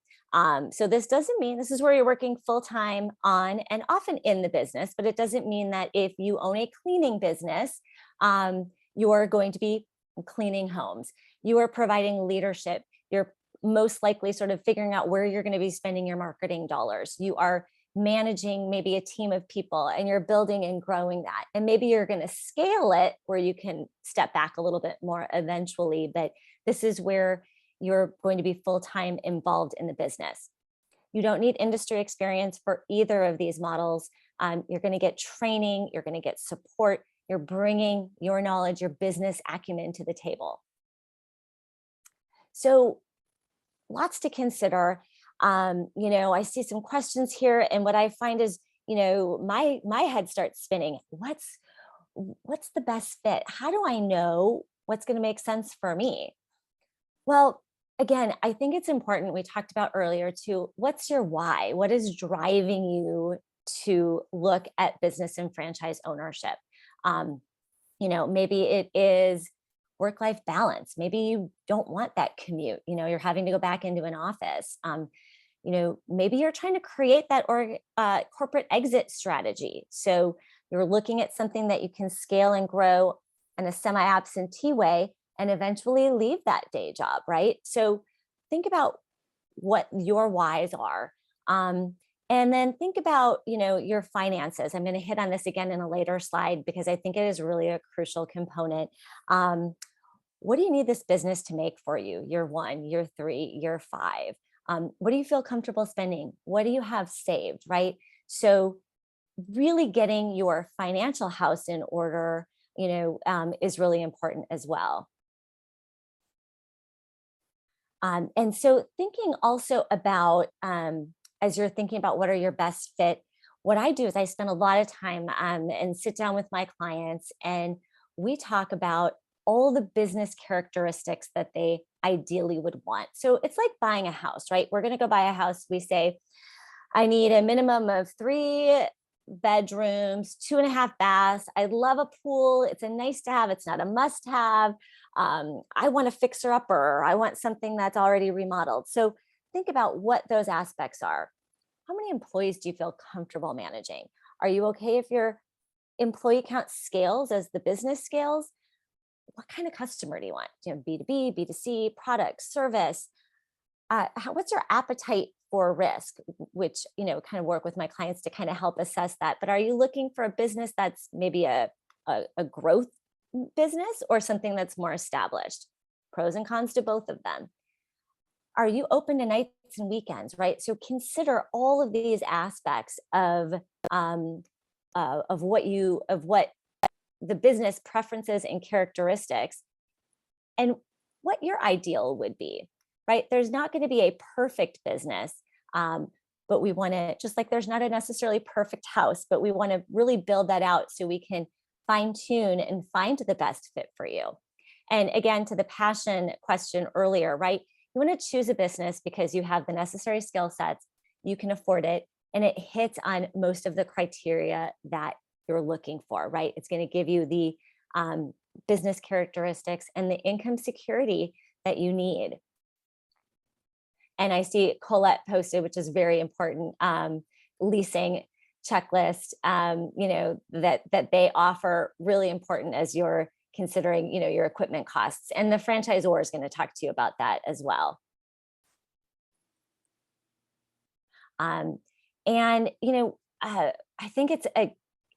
So this doesn't mean this is where you're working full-time on and often in the business, but it doesn't mean that if you own a cleaning business, you're going to be cleaning homes. You are providing leadership. You're most likely sort of figuring out where you're going to be spending your marketing dollars. You are managing maybe a team of people and you're building and growing that. And maybe you're going to scale it where you can step back a little bit more eventually, but this is where you're going to be full-time involved in the business. You don't need industry experience for either of these models. You're going to get training, you're going to get support, you're bringing your knowledge, your business acumen to the table. So lots to consider. I see some questions here, and what I find is, my head starts spinning. What's the best fit? How do I know what's going to make sense for me? Well, again, I think it's important, we talked about earlier too, what's your why? What is driving you to look at business and franchise ownership? Maybe it is work-life balance. Maybe you don't want that commute. You're having to go back into an office. Maybe you're trying to create that corporate exit strategy. So you're looking at something that you can scale and grow in a semi-absentee way and eventually leave that day job, right? So think about what your whys are. And then think about, your finances. I'm going to hit on this again in a later slide because I think it is really a crucial component. What do you need this business to make for you? Year 1, year 3, year 5? What do you feel comfortable spending? What do you have saved, right? So really getting your financial house in order, is really important as well. And so thinking also about, as you're thinking about what are your best fit, what I do is I spend a lot of time and sit down with my clients and we talk about all the business characteristics that they ideally would want. So it's like buying a house, right? We're going to go buy a house. We say, I need a minimum of 3 bedrooms, 2.5 baths. I love a pool. It's a nice to have. It's not a must have. I want a fixer upper. I want something that's already remodeled. So think about what those aspects are. How many employees do you feel comfortable managing? Are you okay if your employee count scales as the business scales? What kind of customer do you want? Do you have B2B, B2C, product, service? What's your appetite for risk, which, kind of work with my clients to kind of help assess that. But are you looking for a business that's maybe a growth business or something that's more established? Pros and cons to both of them. Are you open to nights and weekends, right? So consider all of these aspects of what the business preferences and characteristics and what your ideal would be, right? There's not going to be a perfect business, but we want to, just like there's not a necessarily perfect house, but we want to really build that out so we can fine tune and find the best fit for you. And again, to the passion question earlier, right? You want to choose a business because you have the necessary skill sets, you can afford it, and it hits on most of the criteria that you're looking for, right? It's going to give you the business characteristics and the income security that you need. And I see Colette posted, which is very important, leasing checklist, that they offer, really important as you're considering, your equipment costs. And the franchisor is going to talk to you about that as well. I think it's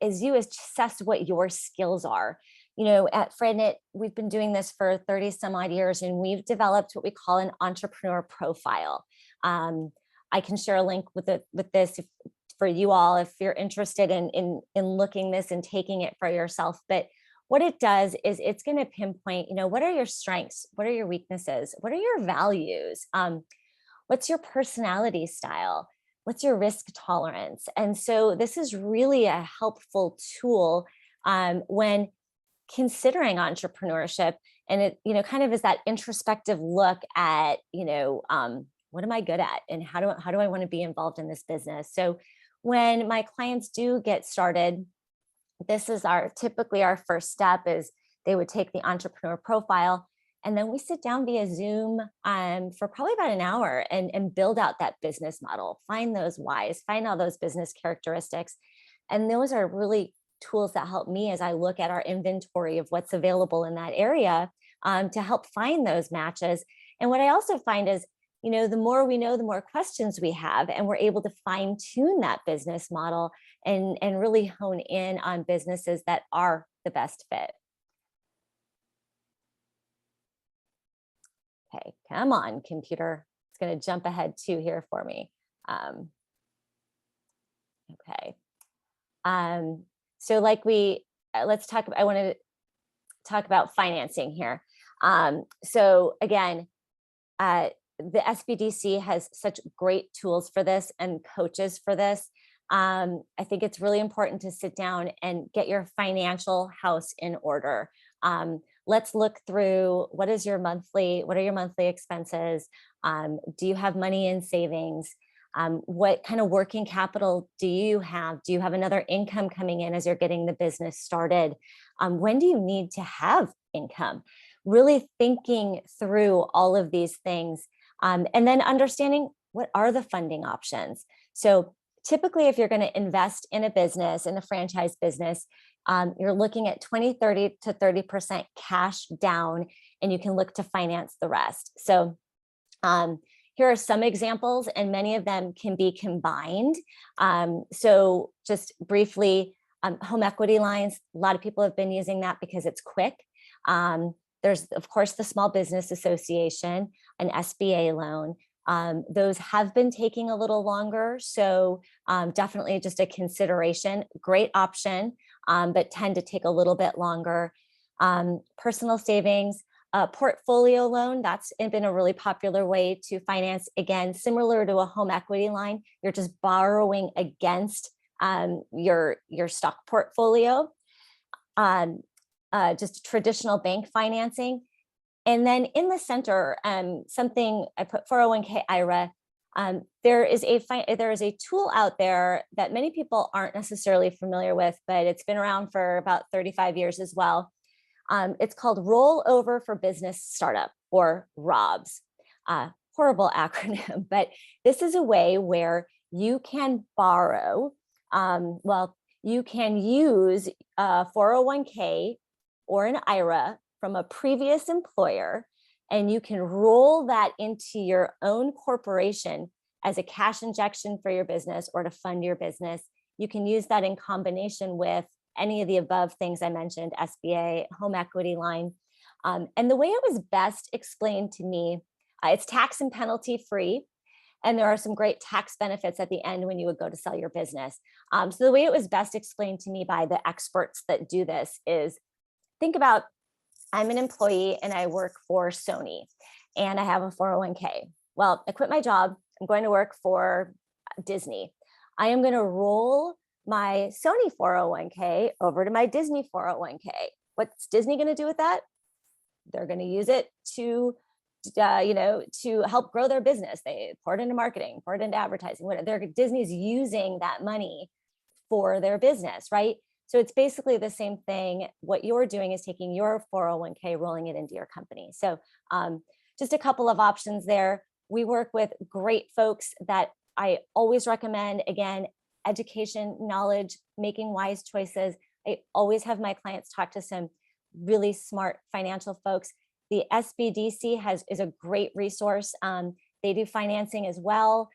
as you assess what your skills are. At FredKnit, we've been doing this for 30 some odd years, and we've developed what we call an entrepreneur profile. I can share a link with this for you all if you're interested in looking this and taking it for yourself. But what it does is it's going to pinpoint, what are your strengths? What are your weaknesses? What are your values? What's your personality style? What's your risk tolerance? And so this is really a helpful tool when considering entrepreneurship. And it, kind of is that introspective look at, what am I good at? And how do I want to be involved in this business? So when my clients do get started, this is typically our first step is they would take the entrepreneur profile, and then we sit down via Zoom for probably about an hour and build out that business model, find those whys, find all those business characteristics. And those are really tools that help me as I look at our inventory of what's available in that area to help find those matches. And what I also find is, the more we know, the more questions we have, and we're able to fine tune that business model and really hone in on businesses that are the best fit. Okay, come on, computer. It's going to jump ahead 2 here for me. Okay. So I want to talk about financing here. So again, the SBDC has such great tools for this and coaches for this. I think it's really important to sit down and get your financial house in order. Let's look through what are your monthly expenses? Do you have money in savings? What kind of working capital do you have? Do you have another income coming in as you're getting the business started? When do you need to have income? Really thinking through all of these things, and then understanding what are the funding options. So typically, if you're going to invest in a business, in a franchise business, you're looking at 30 to 30% cash down, and you can look to finance the rest. So here are some examples, and many of them can be combined. So just briefly, home equity lines, a lot of people have been using that because it's quick. There's, of course, the Small Business Association, an SBA loan. Those have been taking a little longer. So definitely just a consideration, great option, but tend to take a little bit longer. Personal savings, portfolio loan, that's been a really popular way to finance. Again, similar to a home equity line, you're just borrowing against your stock portfolio. Just traditional bank financing. And then in the center, something I put 401k IRA. There is a tool out there that many people aren't necessarily familiar with, but it's been around for about 35 years as well. It's called Rollover for Business Startup, or ROBS. Horrible acronym, but this is a way where you can borrow. You can use a 401k or an IRA from a previous employer, and you can roll that into your own corporation as a cash injection for your business or to fund your business. You can use that in combination with any of the above things I mentioned, SBA, home equity line. And the way it was best explained to me, it's tax and penalty free. And there are some great tax benefits at the end when you would go to sell your business. So the way it was best explained to me by the experts that do this is, think about, I'm an employee and I work for Sony and I have a 401k. Well, I quit my job. I'm going to work for Disney. I am going to roll my Sony 401k over to my Disney 401k. What's Disney going to do with that? They're going to use it to to help grow their business. They pour it into marketing, pour it into advertising, whatever. Disney's using that money for their business, right? So it's basically the same thing. What you're doing is taking your 401k, rolling it into your company. So just a couple of options there. We work with great folks that I always recommend. Again, education, knowledge, making wise choices. I always have my clients talk to some really smart financial folks. The SBDC is a great resource. They do financing as well.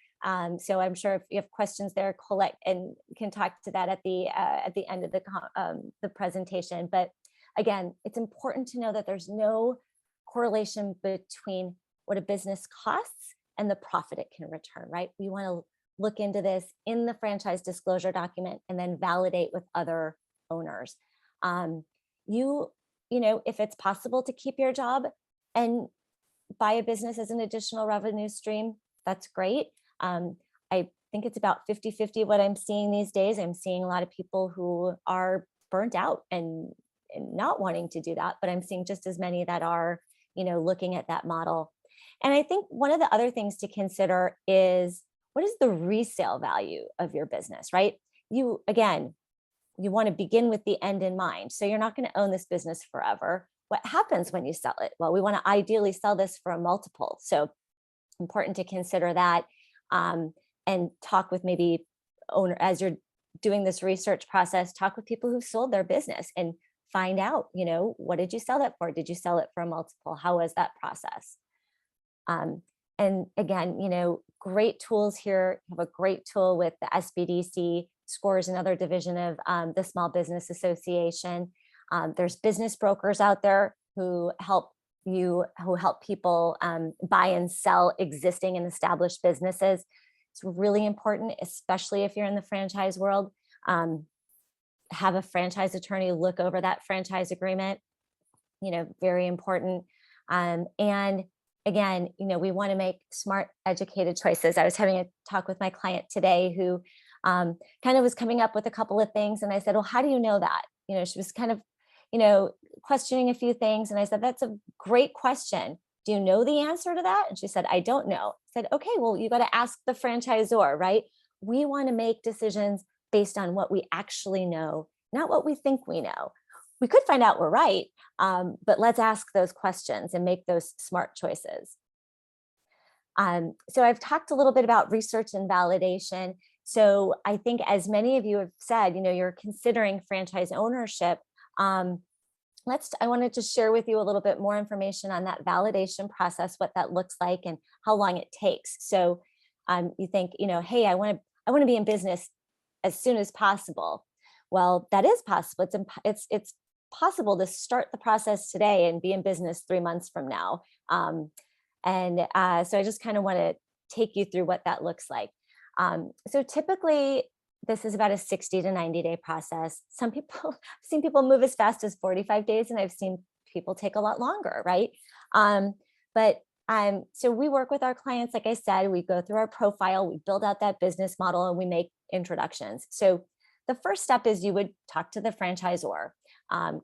So I'm sure if you have questions there, Colette and can talk to that at the end of the presentation. But again, it's important to know that there's no correlation between what a business costs and the profit it can return, right? We want to look into this in the franchise disclosure document and then validate with other owners. If it's possible to keep your job and buy a business as an additional revenue stream, that's great. I think it's about 50-50 what I'm seeing these days. I'm seeing a lot of people who are burnt out and not wanting to do that, but I'm seeing just as many that are, looking at that model. And I think one of the other things to consider is, what is the resale value of your business, right? You want to begin with the end in mind. So you're not going to own this business forever. What happens when you sell it? Well, we want to ideally sell this for a multiple. So important to consider that, and talk with maybe owner as you're doing this research process, talk with people who've sold their business and find out, what did you sell that for? Did you sell it for a multiple? How was that process? And again, great tools here. You have a great tool with the SBDC, SCORES, another division of the Small Business Association. There's business brokers out there who help people buy and sell existing and established businesses. It's really important, especially if you're in the franchise world. Have a franchise attorney look over that franchise agreement, very important. And again, we want to make smart, educated choices. I was having a talk with my client today who kind of was coming up with a couple of things. And I said, well, how do you know that? She was kind of, questioning a few things. And I said, that's a great question. Do you know the answer to that? And she said, I don't know. I said, okay, well, you got to ask the franchisor, right? We want to make decisions based on what we actually know, not what we think we know. We could find out we're right, but let's ask those questions and make those smart choices. So I've talked a little bit about research and validation. So I think, as many of you have said, you're considering franchise ownership. I wanted to share with you a little bit more information on that validation process, what that looks like and how long it takes. So you think, hey, I want to be in business as soon as possible. Well, that is possible. It's possible to start the process today and be in business 3 months from now. So I just kind of want to take you through what that looks like. So typically, this is about a 60 to 90 day process. I've seen people move as fast as 45 days, and I've seen people take a lot longer, right? So we work with our clients. Like I said, we go through our profile, we build out that business model, and we make introductions. So the first step is you would talk to the franchisor,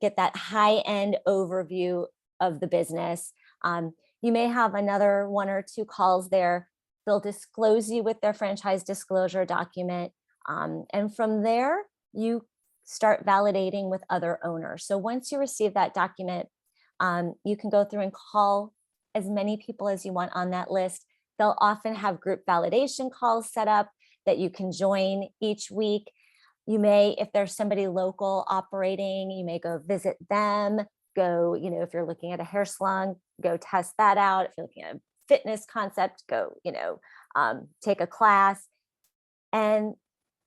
get that high-end overview of the business. You may have another 1 or 2 calls there. They'll disclose you with their franchise disclosure document. And from there, you start validating with other owners. So once you receive that document, you can go through and call as many people as you want on that list. They'll often have group validation calls set up that you can join each week. You may, if there's somebody local operating, you may go visit them, go, if you're looking at a hair salon, go test that out. If you're looking at a fitness concept, go, take a class. And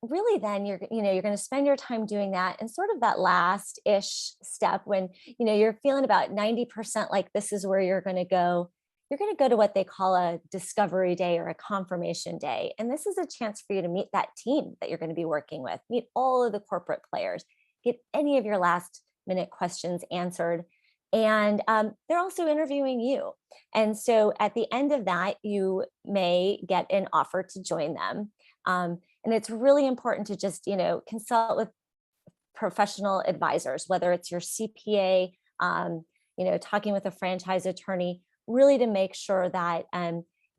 really then you're going to spend your time doing that. And sort of that last-ish step when, you're feeling about 90% like this is where you're going to go to what they call a discovery day or a confirmation day. And this is a chance for you to meet that team that you're going to be working with, meet all of the corporate players, get any of your last minute questions answered. And they're also interviewing you. And so at the end of that, you may get an offer to join them. And it's really important to just, consult with professional advisors, whether it's your CPA, talking with a franchise attorney. really to make sure that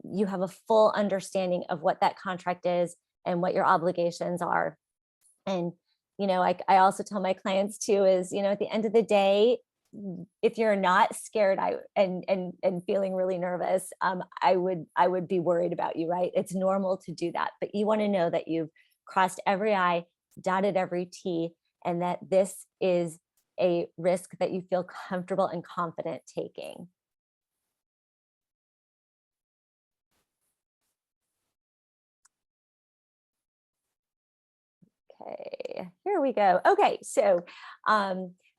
you have a full understanding of what that contract is and what your obligations are. And, I also tell my clients too is, at the end of the day, if you're not scared and feeling really nervous, I would be worried about you, right? It's normal to do that, but you want to know that you've crossed every I, dotted every T, and that this is a risk that you feel comfortable and confident taking. Okay, here we go. Okay, so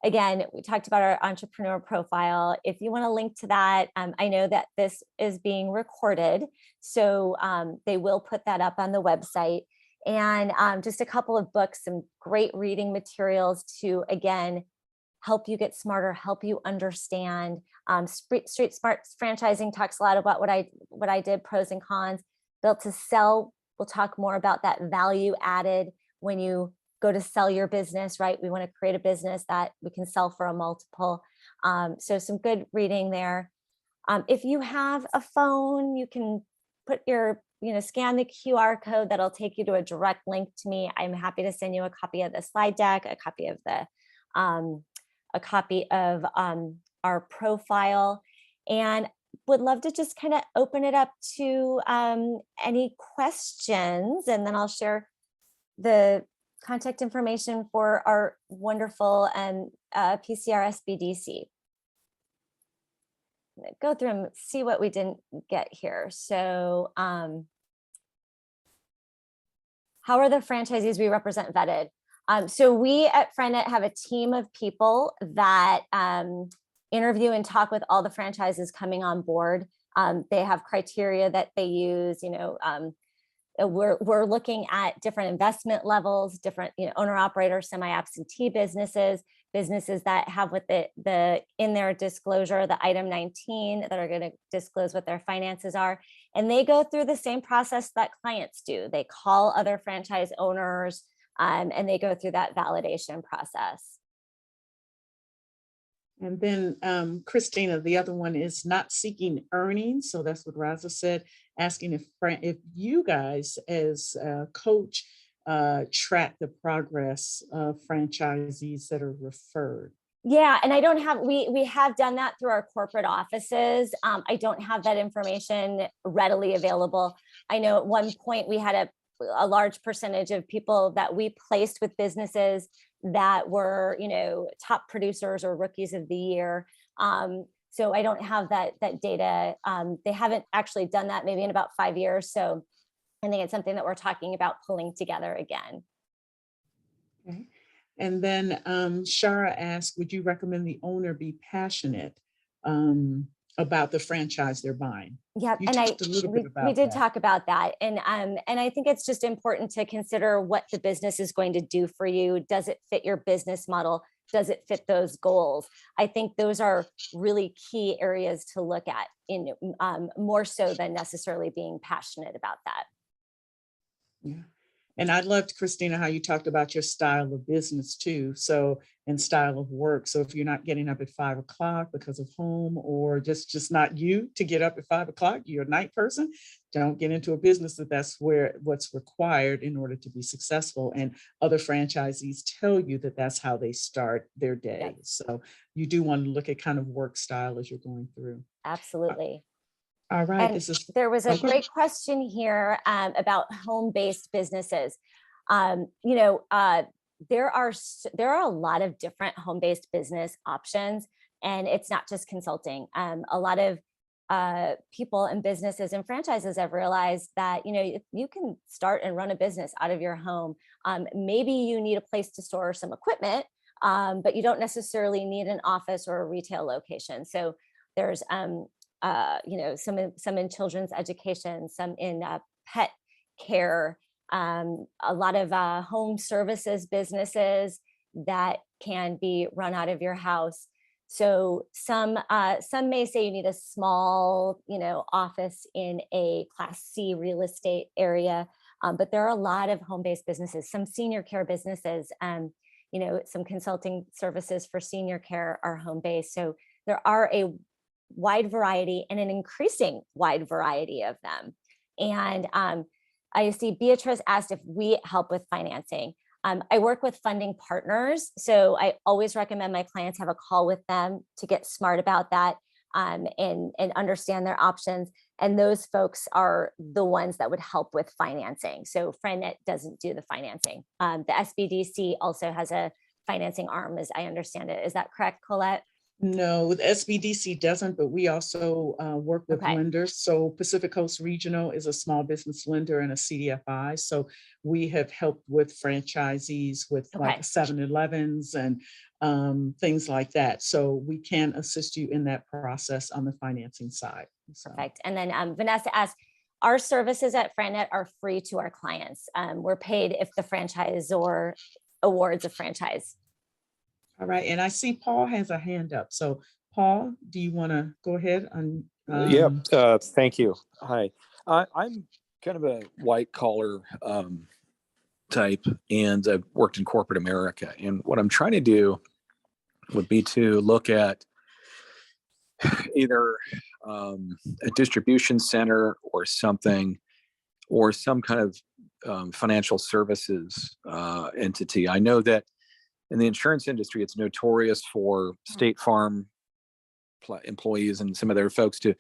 again, we talked about our entrepreneur profile. If you want to link to that, I know that this is being recorded, so they will put that up on the website. And just a couple of books, some great reading materials to, again, help you get smarter, help you understand. Street Smart Franchising talks a lot about what I did, pros and cons. Built to Sell, we'll talk more about that value added when you go to sell your business, right? We want to create a business that we can sell for a multiple. So some good reading there. If you have a phone, you can put your, scan the QR code that'll take you to a direct link to me. I'm happy to send you a copy of the slide deck, a copy of our profile, and would love to just kind of open it up to any questions, and then I'll share the contact information for our wonderful PCR SBDC. Go through and see what we didn't get here. So how are the franchisees we represent vetted? So we at FriendNet have a team of people that interview and talk with all the franchises coming on board. They have criteria that they use, we're looking at different investment levels, different owner operator, semi-absentee businesses that have with the in their disclosure, the item 19, that are going to disclose what their finances are. And they go through the same process that clients do. They call other franchise owners and they go through that validation process. And then Christina, the other one is not seeking earnings. So that's what Raza said, asking if you guys as a coach track the progress of franchisees that are referred. Yeah, and I don't have, we have done that through our corporate offices. I don't have that information readily available. I know at one point we had a large percentage of people that we placed with businesses that were, top producers or rookies of the year. So I don't have that data. They haven't actually done that maybe in about 5 years. So I think it's something that we're talking about pulling together again. Okay. And then Shara asked, would you recommend the owner be passionate about the franchise they're buying? Yeah, you and we did talk about that, and I think it's just important to consider what the business is going to do for you. Does it fit your business model? Does it fit those goals? I think those are really key areas to look at, in more so than necessarily being passionate about that. Yeah. And I loved, Christina, how you talked about your style of business too. So, and style of work. So if you're not getting up at 5 o'clock because of home, or just not you to get up at 5 o'clock, you're a night person, don't get into a business that's what's required in order to be successful. And other franchisees tell you that that's how they start their day. Yes. So you do want to look at kind of work style as you're going through. Absolutely. All right. And there was a great question here about home-based businesses. There are a lot of different home-based business options, and it's not just consulting. A lot of people and businesses and franchises have realized that you can start and run a business out of your home. Maybe you need a place to store some equipment, but you don't necessarily need an office or a retail location. So there's some in children's education, some in pet care, a lot of home services businesses that can be run out of your house. So some may say you need a small, office in a Class C real estate area, but there are a lot of home-based businesses, some senior care businesses, some consulting services for senior care are home-based. So there are a wide variety and an increasing wide variety of them. And I see Beatrice asked if we help with financing. I work with funding partners, so I always recommend my clients have a call with them to get smart about that, and understand their options. And those folks are the ones that would help with financing. So FriendNet doesn't do the financing. The SBDC also has a financing arm, as I understand it. Is that correct, Colette? No, with SBDC doesn't, but we also work with lenders. So Pacific Coast Regional is a small business lender and a CDFI. So we have helped with franchisees with like 7-Elevens and things like that. So we can assist you in that process on the financing side. So. Perfect. And then Vanessa asked, our services at FriendNet are free to our clients. We're paid if the franchisor awards a franchise. All right, and I see Paul has a hand up. So Paul, do you want to go ahead? Thank you. Hi, I'm kind of a white collar type, and I've worked in corporate America. And what I'm trying to do would be to look at either a distribution center or something, or some kind of financial services entity. I know that in the insurance industry, it's notorious for State Farm employees and some of their folks to,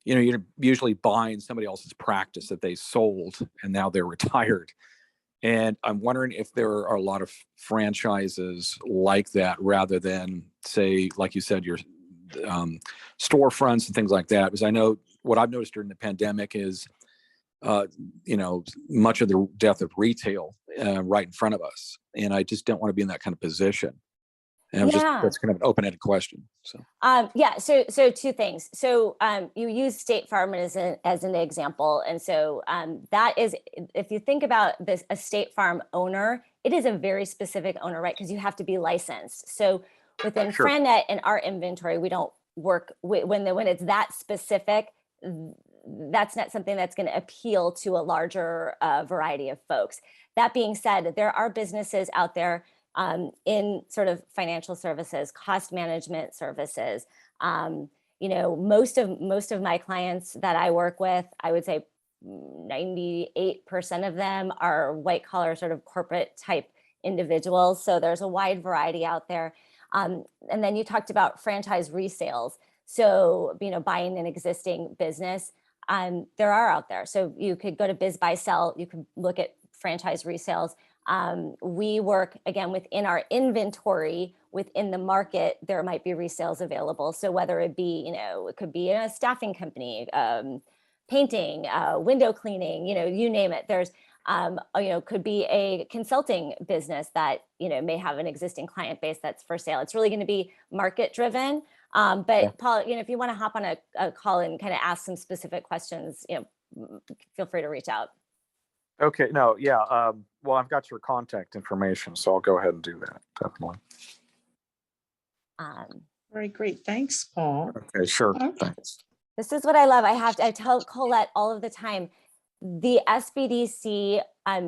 you're usually buying somebody else's practice that they sold and now they're retired. And I'm wondering if there are a lot of franchises like that, rather than, say, like you said, your storefronts and things like that. Because I know what I've noticed during the pandemic is, much of the death of retail right in front of us. And I just don't want to be in that kind of position. And that's kind of an open-ended question. So So two things. So you use State Farm as an example. And so that is, if you think about this, a State Farm owner, it is a very specific owner, right? Because you have to be licensed. So within FriendNet and our inventory, we don't work when it's that specific. That's not something that's going to appeal to a larger variety of folks. That being said, there are businesses out there in sort of financial services, cost management services. Most of my clients that I work with, I would say 98% of them are white collar sort of corporate type individuals. So there's a wide variety out there. And then you talked about franchise resales. So, buying an existing business, there are out there. So you could go to Biz Buy Sell, you could look at franchise resales. We work, again, within our inventory, within the market, there might be resales available. So whether it be, it could be a staffing company, painting, window cleaning, you name it. There's, could be a consulting business that, may have an existing client base that's for sale. It's really going to be market driven. But Paul, if you want to hop on a call and kind of ask some specific questions, feel free to reach out. Okay. No. Yeah. Well, I've got your contact information, so I'll go ahead and do that. Definitely. All right. Great. Thanks, Paul. Okay. Sure. Okay. Thanks. This is what I love. I tell Colette all of the time, the SBDC,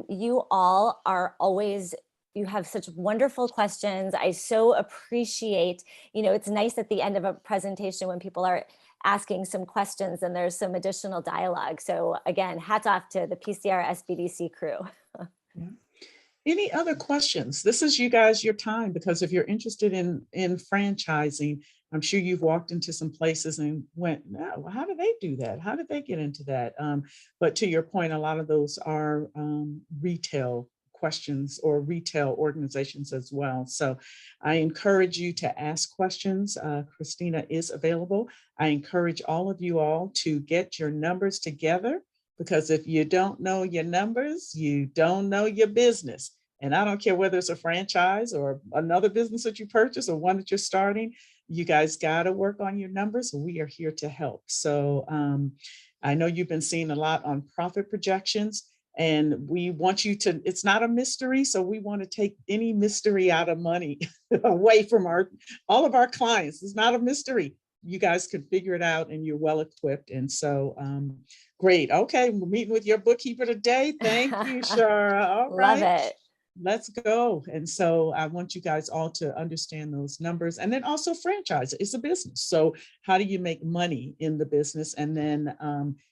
you all are always, you have such wonderful questions. I so appreciate, it's nice at the end of a presentation when people are asking some questions and there's some additional dialogue. So again, hats off to the PCR SBDC crew. Yeah. Any other questions? This is you guys, your time, because if you're interested in franchising, I'm sure you've walked into some places and went, no, how do they do that? How did they get into that? But to your point, a lot of those are retail questions or retail organizations as well. So I encourage you to ask questions. Christina is available. I encourage all of you all to get your numbers together, because if you don't know your numbers, you don't know your business. And I don't care whether it's a franchise or another business that you purchase or one that you're starting, you guys got to work on your numbers. We are here to help. So I know you've been seeing a lot on profit projections, and we want you to, it's not a mystery. So we want to take any mystery out of money away from all of our clients. It's not a mystery. You guys can figure it out and you're well equipped. And so great. Okay. We're meeting with your bookkeeper today. Thank you, Shara. All right. Love it. let's go. And so I want you guys all to understand those numbers. And then also franchise, it's a business. So how do you make money in the business and then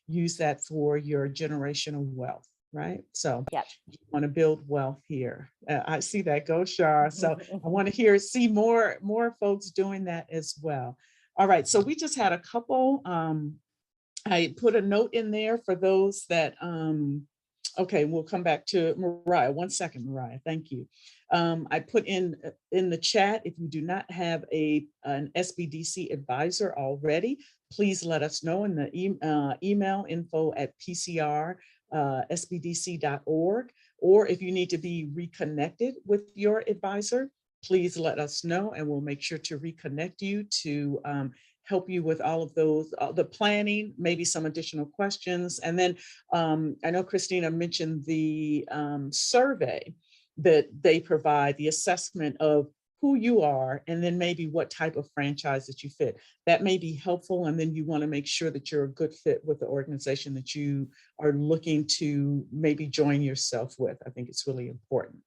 use that for your generational wealth, right? So Yep. you want to build wealth here. I see that, go Shar. So I want to see more folks doing that as well. All right, so we just had a couple, I put a note in there for those that, okay, we'll come back to Mariah. 1 second, Mariah, thank you. I put in the chat, if you do not have an SBDC advisor already, please let us know in the email info@pcr.sbdc.org, or if you need to be reconnected with your advisor, please let us know and we'll make sure to reconnect you to help you with all of those, the planning, maybe some additional questions. And then I know Christina mentioned the survey that they provide, the assessment of who you are, and then maybe what type of franchise that you fit. That may be helpful. And then you want to make sure that you're a good fit with the organization that you are looking to maybe join yourself with. I think it's really important.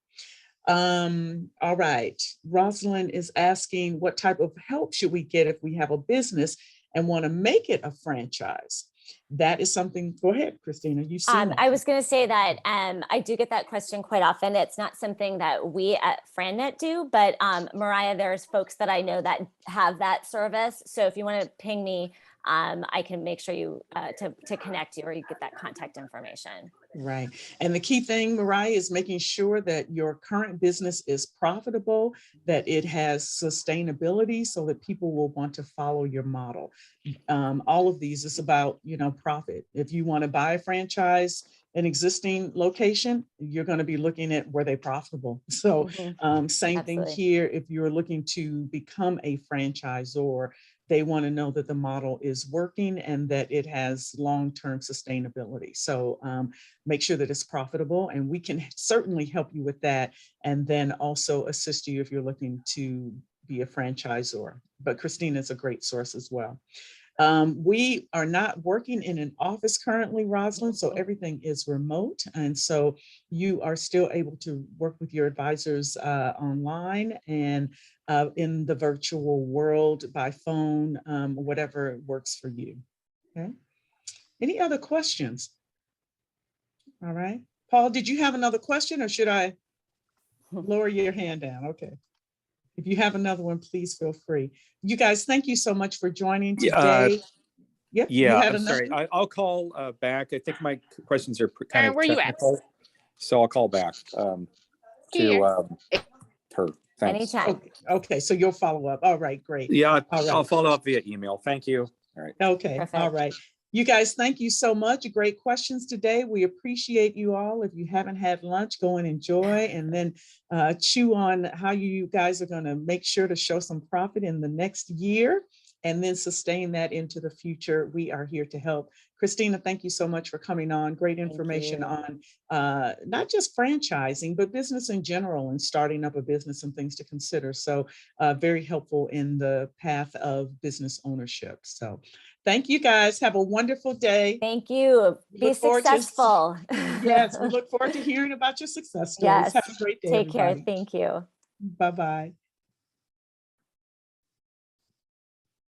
All right, Rosalind is asking, what type of help should we get if we have a business and want to make it a franchise? That is something, go ahead, Christina, you see. I was going to say that I do get that question quite often. It's not something that we at FranNet do, but Mariah, there's folks that I know that have that service. So if you want to ping me, I can make sure you to connect you or you get that contact information. Right. And the key thing, Mariah, is making sure that your current business is profitable, that it has sustainability so that people will want to follow your model. All of these is about, profit. If you want to buy a franchise, an existing location, you're going to be looking at were they profitable. So same thing here. If you're looking to become a franchisor, they want to know that the model is working and that it has long-term sustainability. So make sure that it's profitable, and we can certainly help you with that, and then also assist you if you're looking to be a franchisor. But Christina is a great source as well. We are not working in an office currently, Rosalind, so everything is remote. And so you are still able to work with your advisors online and in the virtual world, by phone, whatever works for you. Okay. Any other questions? All right. Paul, did you have another question, or should I lower your hand down? Okay. If you have another one, please feel free. You guys, thank you so much for joining today. Yep, yeah, I'm sorry. I'll call back. I think my questions are kind of technical, so I'll call back to her. Thanks. Anytime. Okay, so you'll follow up. All right, great. Yeah, I'll follow up via email. Thank you. All right. Okay, Perfect. All right. You guys, thank you so much. Great questions today. We appreciate you all. If you haven't had lunch, go and enjoy, and then chew on how you guys are going to make sure to show some profit in the next year and then sustain that into the future. We are here to help. Christina, thank you so much for coming on. Great information on not just franchising, but business in general and starting up a business and things to consider. So very helpful in the path of business ownership. So thank you guys. Have a wonderful day. Thank you. Be successful. Yes, we look forward to hearing about your success stories. Yes. Have a great day. Take everybody. care. Thank you. Bye-bye.